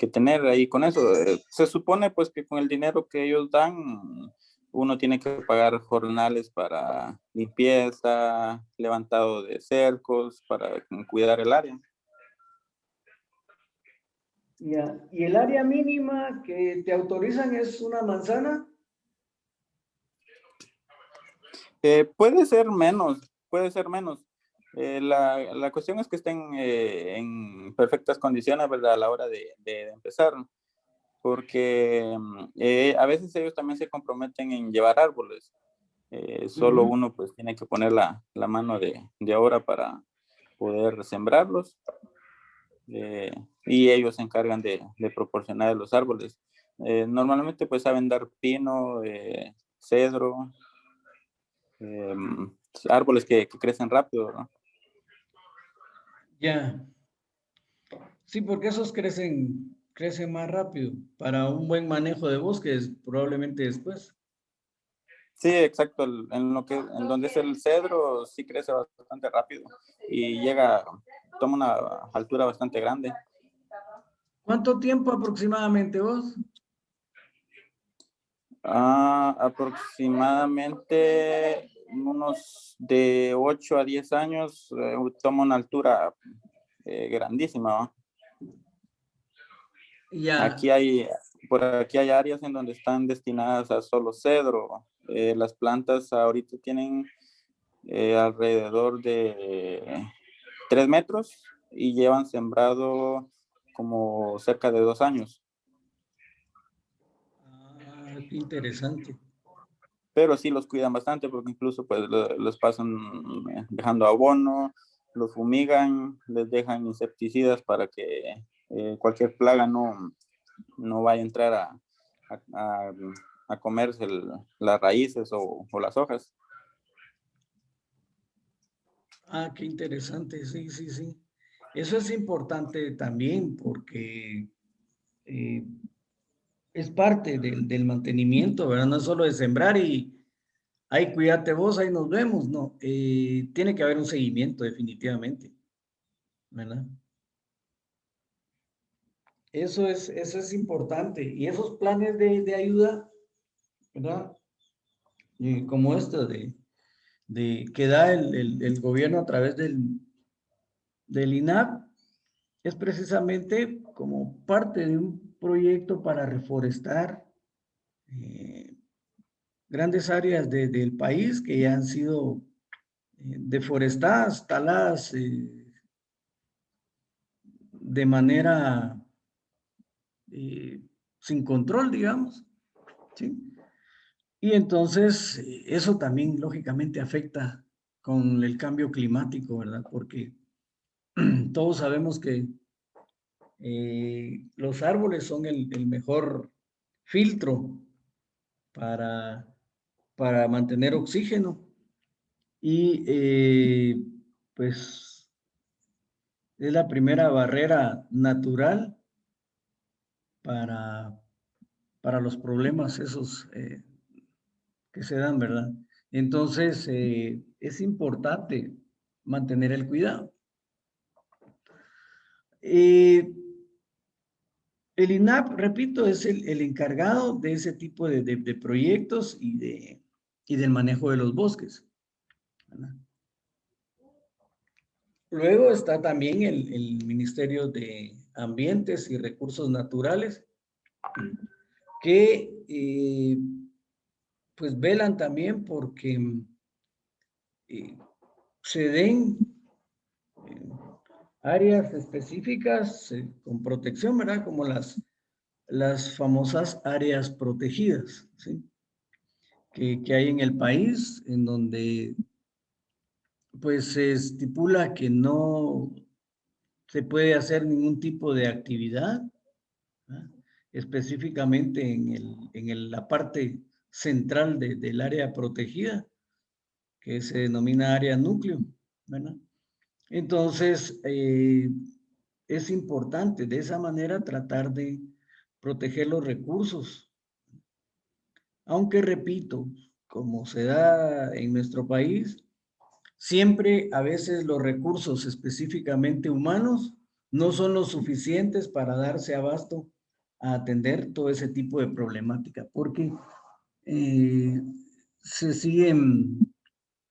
tener ahí con eso. Se supone pues que con el dinero que ellos dan, uno tiene que pagar jornales para limpieza, levantado de cercos, para cuidar el área. Ya. ¿Y el área mínima que te autorizan es una manzana? Puede ser menos, puede ser menos. La cuestión es que estén en perfectas condiciones, ¿verdad? A la hora de empezar, porque a veces ellos también se comprometen en llevar árboles. Solo uno pues tiene que poner la mano de obra para poder sembrarlos, y ellos se encargan de proporcionar los árboles. Normalmente pues saben dar pino, cedro, árboles que crecen rápido, ¿no? Ya. Sí, porque esos crecen más rápido para un buen manejo de bosques, probablemente después. Sí, exacto. En donde es el cedro sí crece bastante rápido y toma una altura bastante grande. ¿Cuánto tiempo aproximadamente vos? Aproximadamente unos de 8 a 10 años, toma una altura grandísima, ¿no? Ya. Por aquí hay áreas en donde están destinadas a solo cedro. Las plantas ahorita tienen alrededor de 3 metros y llevan sembrado como cerca de 2 años. Qué interesante. Pero sí los cuidan bastante porque incluso pues los pasan dejando abono, los fumigan, les dejan insecticidas para que cualquier plaga no vaya a entrar a comerse las raíces o las hojas. Qué interesante, sí, sí, sí. Eso es importante también porque es parte del mantenimiento, ¿verdad? No es solo de sembrar y ahí cuídate vos, ahí nos vemos, no. Tiene que haber un seguimiento definitivamente, ¿verdad? Eso es importante. Y esos planes de ayuda, ¿verdad? Como esto que da el gobierno a través del INAP, es precisamente como parte de un proyecto para reforestar grandes áreas del país que ya han sido deforestadas, taladas de manera sin control, digamos, ¿sí? Y entonces eso también lógicamente afecta con el cambio climático, ¿verdad? Porque todos sabemos que Los árboles son el mejor filtro para mantener oxígeno y pues es la primera barrera natural para los problemas esos que se dan, ¿verdad? Entonces, es importante mantener el cuidado. El INAP, repito, es el encargado de ese tipo de proyectos y del manejo de los bosques, ¿verdad? Luego está también el Ministerio de Ambientes y Recursos Naturales, que pues velan también porque se den áreas específicas con protección, ¿verdad? Como las famosas áreas protegidas, ¿sí? Que hay en el país, en donde pues se estipula que no se puede hacer ningún tipo de actividad, ¿verdad? Específicamente en la parte central del área protegida, que se denomina área núcleo, ¿verdad? Entonces, es importante de esa manera tratar de proteger los recursos. Aunque repito, como se da en nuestro país, siempre a veces los recursos específicamente humanos no son los suficientes para darse abasto a atender todo ese tipo de problemática, porque se siguen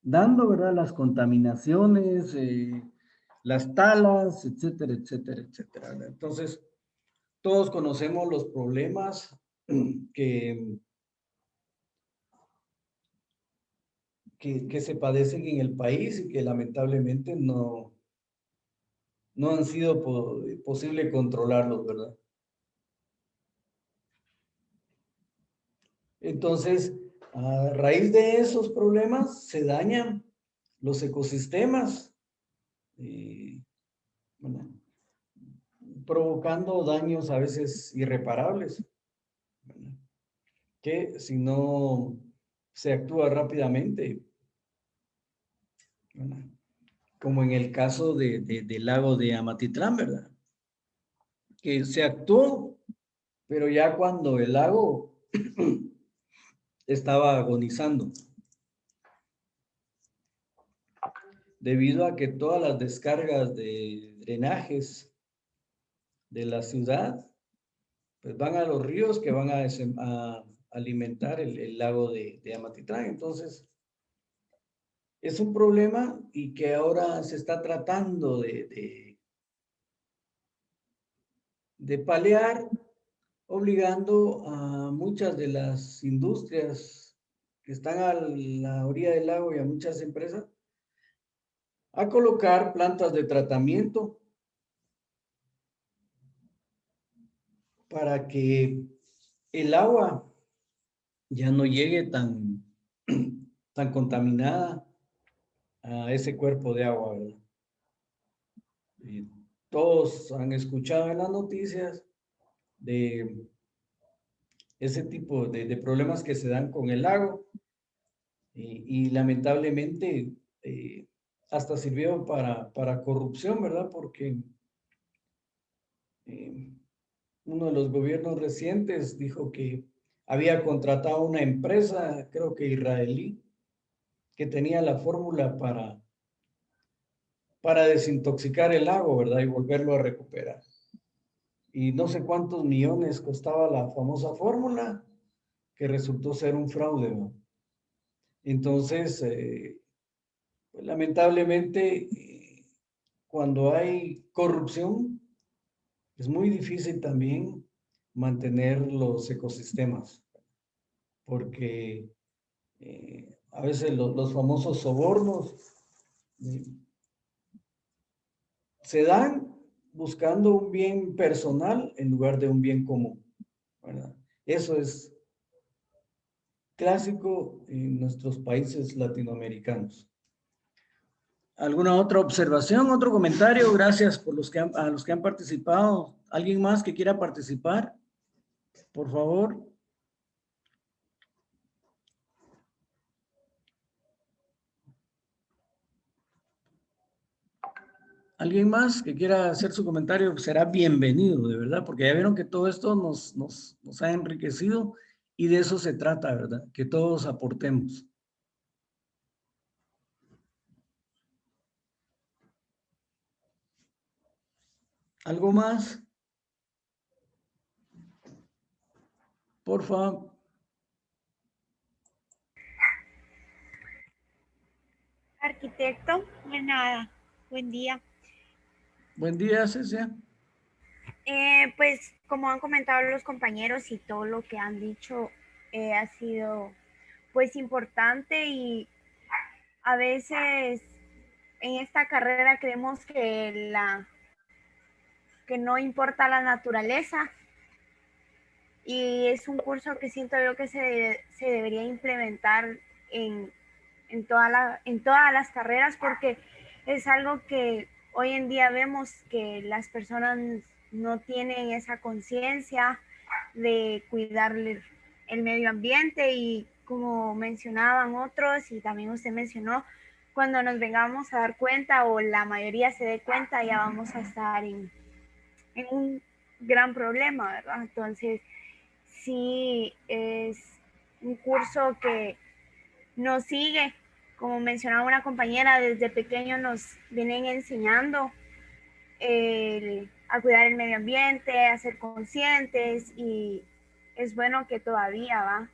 dando, ¿verdad? Las contaminaciones, las talas, etcétera, etcétera, etcétera, ¿verdad? Entonces, todos conocemos los problemas que, que se padecen en el país y que lamentablemente no han sido posible controlarlos, ¿verdad? Entonces, a raíz de esos problemas se dañan los ecosistemas, bueno, provocando daños a veces irreparables, ¿verdad? Que si no se actúa rápidamente, ¿verdad? Como en el caso del lago de Amatitlán, ¿verdad? Que se actuó, pero ya cuando el lago estaba agonizando, debido a que todas las descargas de drenajes de la ciudad, pues van a los ríos que van a alimentar el lago de Amatitlán. Entonces, es un problema y que ahora se está tratando de paliar, obligando a muchas de las industrias que están a la orilla del lago y a muchas empresas a colocar plantas de tratamiento para que el agua ya no llegue tan contaminada a ese cuerpo de agua, ¿verdad? Y todos han escuchado en las noticias de ese tipo de problemas que se dan con el lago y lamentablemente hasta sirvió para corrupción, ¿verdad? Porque uno de los gobiernos recientes dijo que había contratado una empresa, creo que israelí, que tenía la fórmula para desintoxicar el lago, ¿verdad? Y volverlo a recuperar. Y no sé cuántos millones costaba la famosa fórmula, que resultó ser un fraude, ¿no? Entonces, pues, lamentablemente, cuando hay corrupción, es muy difícil también mantener los ecosistemas, porque a veces los famosos sobornos eh, se dan buscando un bien personal en lugar de un bien común, ¿verdad? Eso es clásico en nuestros países latinoamericanos. ¿Alguna otra observación, otro comentario? Gracias por a los que han participado. ¿Alguien más que quiera participar? Por favor. ¿Alguien más que quiera hacer su comentario? Será bienvenido, de verdad, porque ya vieron que todo esto nos ha enriquecido y de eso se trata, ¿verdad? Que todos aportemos. ¿Algo más? Por favor. Arquitecto, pues nada, buen día. Buen día, Cecia. Pues como han comentado los compañeros y todo lo que han dicho ha sido pues importante y a veces en esta carrera creemos que no importa la naturaleza y es un curso que siento yo que se debería implementar en todas las carreras porque es algo que hoy en día vemos que las personas no tienen esa conciencia de cuidar el medio ambiente y como mencionaban otros y también usted mencionó, cuando nos vengamos a dar cuenta o la mayoría se dé cuenta ya vamos a estar en un gran problema, ¿verdad? Entonces, sí es un curso que nos sigue, como mencionaba una compañera, desde pequeño nos vienen enseñando a cuidar el medio ambiente, a ser conscientes y es bueno que todavía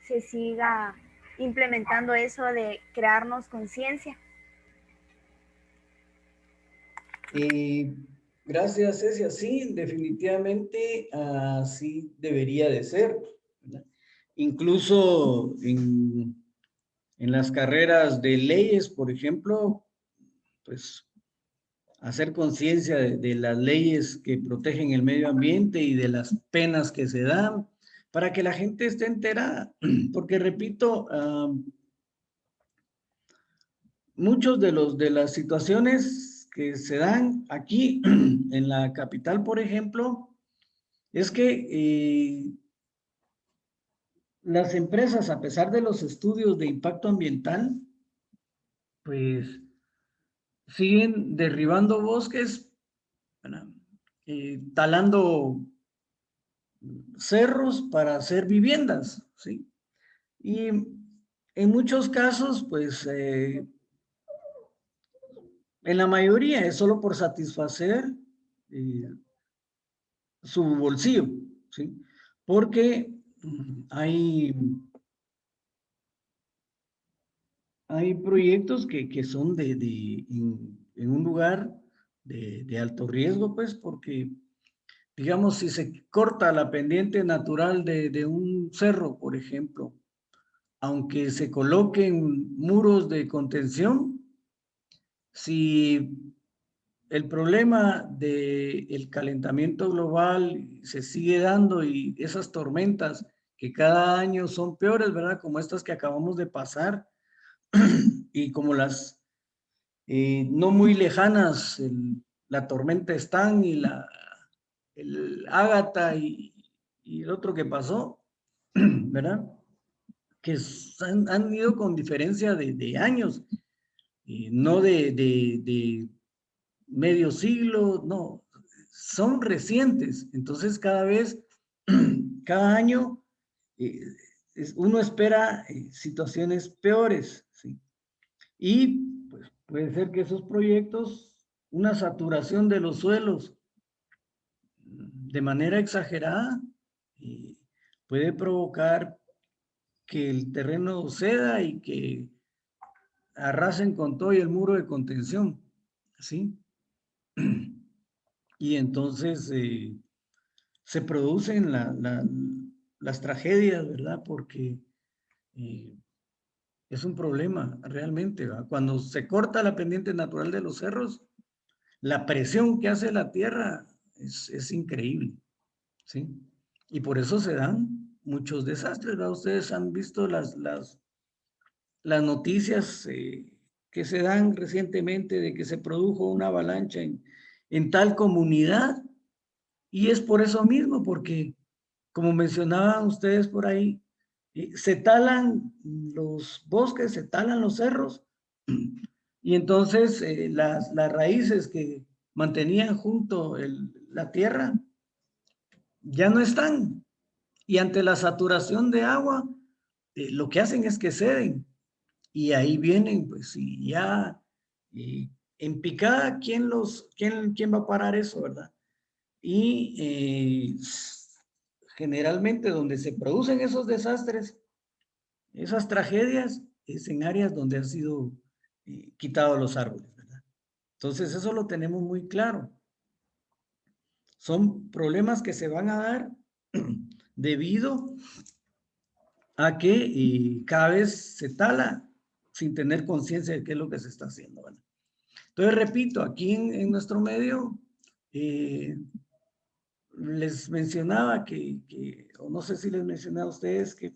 se siga implementando eso de crearnos conciencia. Gracias, Cecia. Sí, definitivamente así debería de ser, ¿verdad? Incluso en las carreras de leyes, por ejemplo, pues hacer conciencia de las leyes que protegen el medio ambiente y de las penas que se dan para que la gente esté enterada. Porque repito, muchos de las situaciones que se dan aquí en la capital, por ejemplo, es que las empresas, a pesar de los estudios de impacto ambiental, pues siguen derribando bosques, talando cerros para hacer viviendas, ¿sí? Y en muchos casos, pues, en la mayoría es solo por satisfacer su bolsillo, ¿sí? Porque hay proyectos que son en un lugar de alto riesgo, pues, porque, digamos, si se corta la pendiente natural de un cerro, por ejemplo, aunque se coloquen muros de contención, si el problema del calentamiento global se sigue dando y esas tormentas que cada año son peores, ¿verdad? Como estas que acabamos de pasar y como las no muy lejanas, la tormenta Stan y el Ágata y el otro que pasó, ¿verdad? Que han ido con diferencia de años, no de medio siglo, no, son recientes. Entonces cada año, uno espera situaciones peores, ¿sí? Y pues, puede ser que esos proyectos, una saturación de los suelos de manera exagerada, puede provocar que el terreno ceda y que arrasen con todo y el muro de contención, ¿sí? Y entonces se producen las tragedias, ¿verdad? Porque es un problema realmente, ¿verdad? Cuando se corta la pendiente natural de los cerros, la presión que hace la tierra es increíble, ¿sí? Y por eso se dan muchos desastres, ¿verdad? Ustedes han visto las noticias que se dan recientemente de que se produjo una avalancha en tal comunidad. Y es por eso mismo, porque como mencionaban ustedes por ahí, se talan los bosques, se talan los cerros, y entonces las raíces que mantenían junto la tierra ya no están. Y ante la saturación de agua, lo que hacen es que ceden. Y ahí vienen, pues, y ya en picada, ¿quién va a parar eso, verdad? Y generalmente donde se producen esos desastres, esas tragedias, es en áreas donde han sido quitados los árboles, ¿verdad? Entonces eso lo tenemos muy claro. Son problemas que se van a dar debido a que cada vez se tala sin tener conciencia de qué es lo que se está haciendo, ¿verdad? Entonces, repito, aquí en nuestro medio, les mencionaba o no sé si les mencioné a ustedes que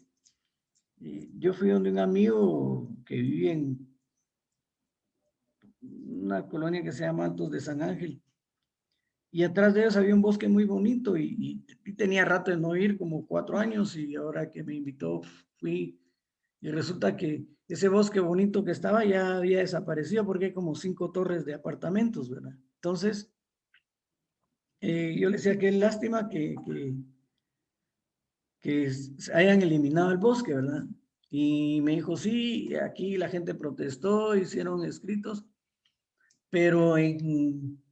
yo fui donde un amigo que vivía en una colonia que se llama Altos de San Ángel, y atrás de ellos había un bosque muy bonito y tenía rato de no ir, como 4 años, y ahora que me invitó fui, y resulta que ese bosque bonito que estaba ya había desaparecido porque hay como 5 torres de apartamentos, ¿verdad? Entonces, yo le decía que es lástima que hayan eliminado el bosque, ¿verdad? Y me dijo, sí, aquí la gente protestó, hicieron escritos, pero en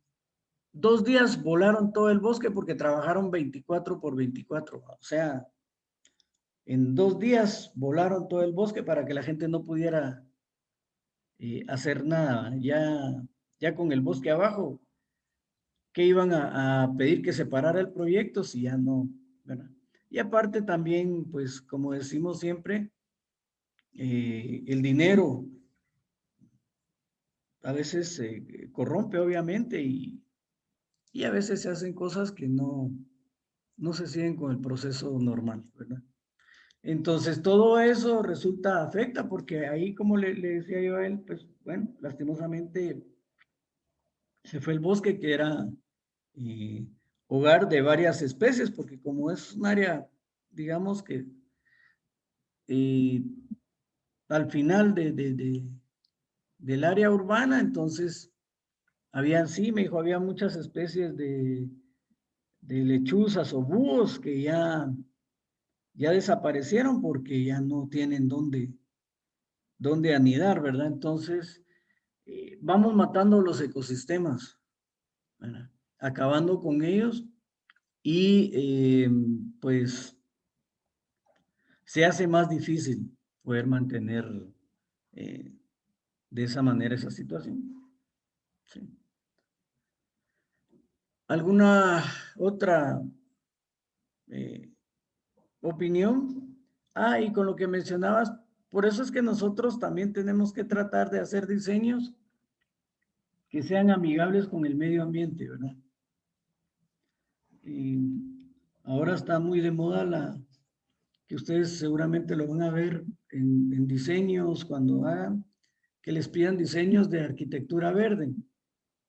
2 días volaron todo el bosque porque trabajaron 24/24. O sea, en 2 días volaron todo el bosque para que la gente no pudiera hacer nada. Ya con el bosque abajo, ¿qué iban a pedir que se parara el proyecto si ya no, ¿verdad? Y aparte también, pues como decimos siempre, el dinero a veces se corrompe obviamente y a veces se hacen cosas que no se siguen con el proceso normal, ¿verdad? Entonces todo eso afecta porque ahí, como le decía yo a él, pues bueno, lastimosamente se fue el bosque que era eh, hogar de varias especies, porque como es un área, digamos que eh, al final del área urbana, entonces sí, me dijo, había muchas especies de lechuzas o búhos que ya desaparecieron porque ya no tienen dónde anidar, ¿verdad? Entonces, vamos matando los ecosistemas, ¿verdad? Acabando con ellos y pues se hace más difícil poder mantener eh, de esa manera esa situación. Sí. ¿Alguna otra opinión? Y con lo que mencionabas, por eso es que nosotros también tenemos que tratar de hacer diseños que sean amigables con el medio ambiente, ¿verdad? Y ahora está muy de moda que ustedes seguramente lo van a ver en diseños cuando hagan, que les pidan diseños de arquitectura verde,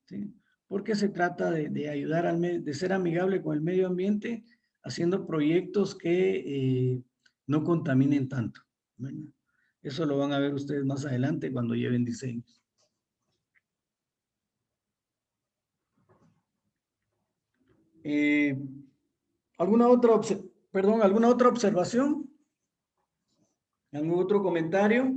¿sí? Porque se trata de ayudar de ser amigable con el medio ambiente, haciendo proyectos que no contaminen tanto, ¿verdad? Eso lo van a ver ustedes más adelante cuando lleven diseños. ¿Alguna otra observación? ¿Algún otro comentario?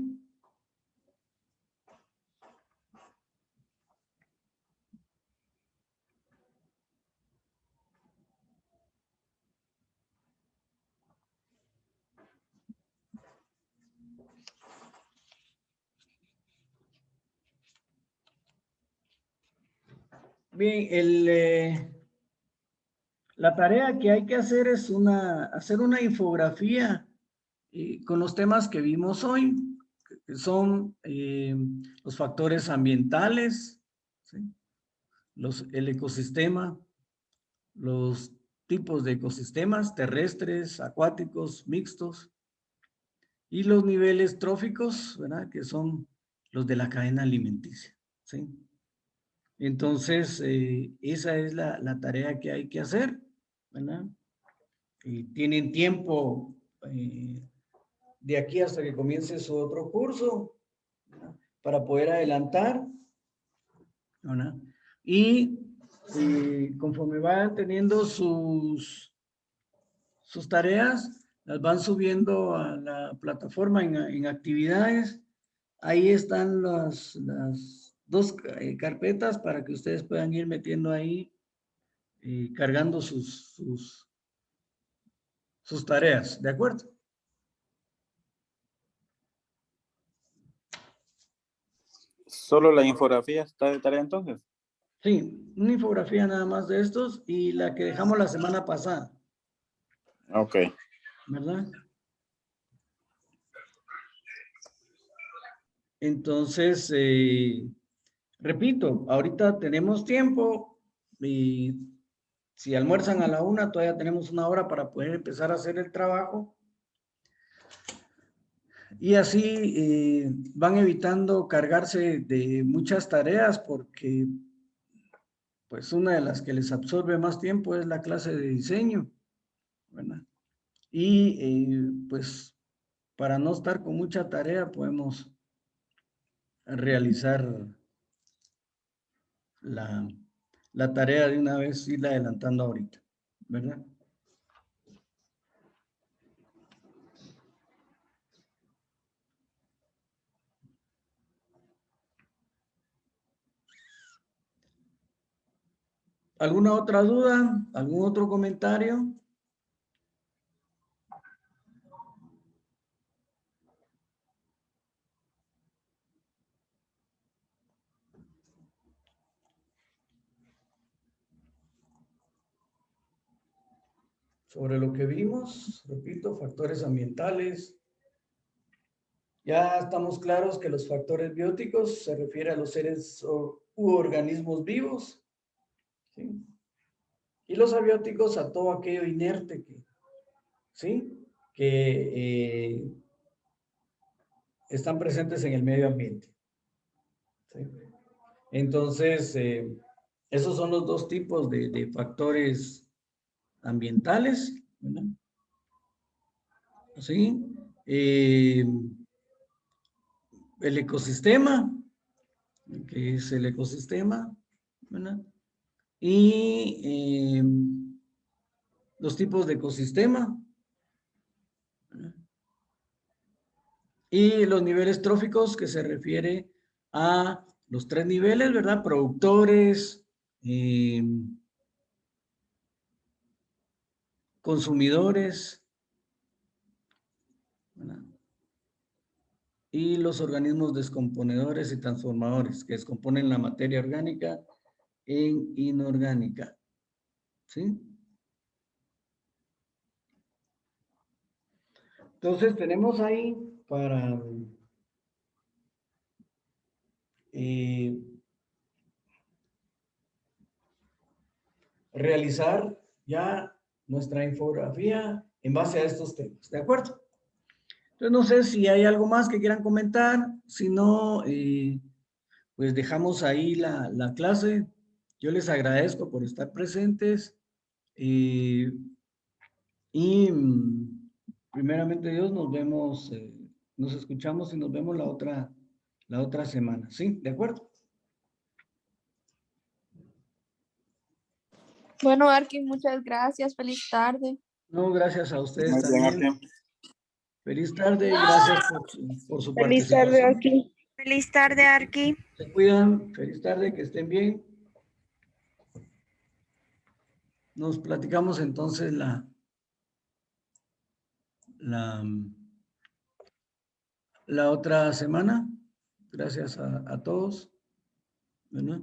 Bien, la tarea que hay que hacer es hacer una infografía con los temas que vimos hoy, que son los factores ambientales, ¿sí? El ecosistema, los tipos de ecosistemas terrestres, acuáticos, mixtos, y los niveles tróficos, ¿verdad? Que son los de la cadena alimenticia, ¿sí? Entonces, esa es la tarea que hay que hacer, ¿verdad? Y tienen tiempo de aquí hasta que comience su otro curso, ¿verdad? Para poder adelantar, ¿verdad? Y conforme vayan teniendo sus tareas, las van subiendo a la plataforma en actividades. Ahí están las dos carpetas para que ustedes puedan ir metiendo ahí, cargando sus tareas, ¿de acuerdo? ¿Solo la infografía está de tarea entonces? Sí, una infografía nada más de estos y la que dejamos la semana pasada, Ok. ¿verdad? Entonces, repito, ahorita tenemos tiempo y si almuerzan a la 1, todavía tenemos 1 hora para poder empezar a hacer el trabajo. Y así van evitando cargarse de muchas tareas porque pues una de las que les absorbe más tiempo es la clase de diseño, ¿verdad? Y pues para no estar con mucha tarea podemos realizar la tarea de una vez, irla adelantando ahorita, ¿verdad? ¿Alguna otra duda? ¿Algún otro comentario? Sobre lo que vimos, repito, factores ambientales. Ya estamos claros que los factores bióticos se refiere a los seres u organismos vivos, ¿sí? Y los abióticos a todo aquello inerte que, ¿sí? Que están presentes en el medio ambiente, ¿sí? Entonces, esos son los dos tipos de factores ambientales, ¿verdad? ¿Sí? El ecosistema, que es el ecosistema, ¿verdad? Y los tipos de ecosistema, ¿verdad? Y los niveles tróficos, que se refiere a los 3 niveles, ¿verdad? Productores, consumidores, ¿verdad? Y los organismos descomponedores y transformadores, que descomponen la materia orgánica en inorgánica, ¿sí? Entonces tenemos ahí para realizar ya nuestra infografía en base a estos temas, ¿de acuerdo? Entonces no sé si hay algo más que quieran comentar, si no, pues dejamos ahí la clase. Yo les agradezco por estar presentes y primeramente Dios, nos vemos, nos escuchamos y nos vemos la otra semana, ¿sí? ¿De acuerdo? Bueno, Arqui, muchas gracias. Feliz tarde. No, gracias a ustedes Muy bien, también. Arqui. Feliz tarde y gracias por su Feliz tarde, participación. Arqui. Feliz tarde, Arqui. Se cuidan, feliz tarde, que estén bien. Nos platicamos entonces la otra semana. Gracias a todos. ¿Verdad?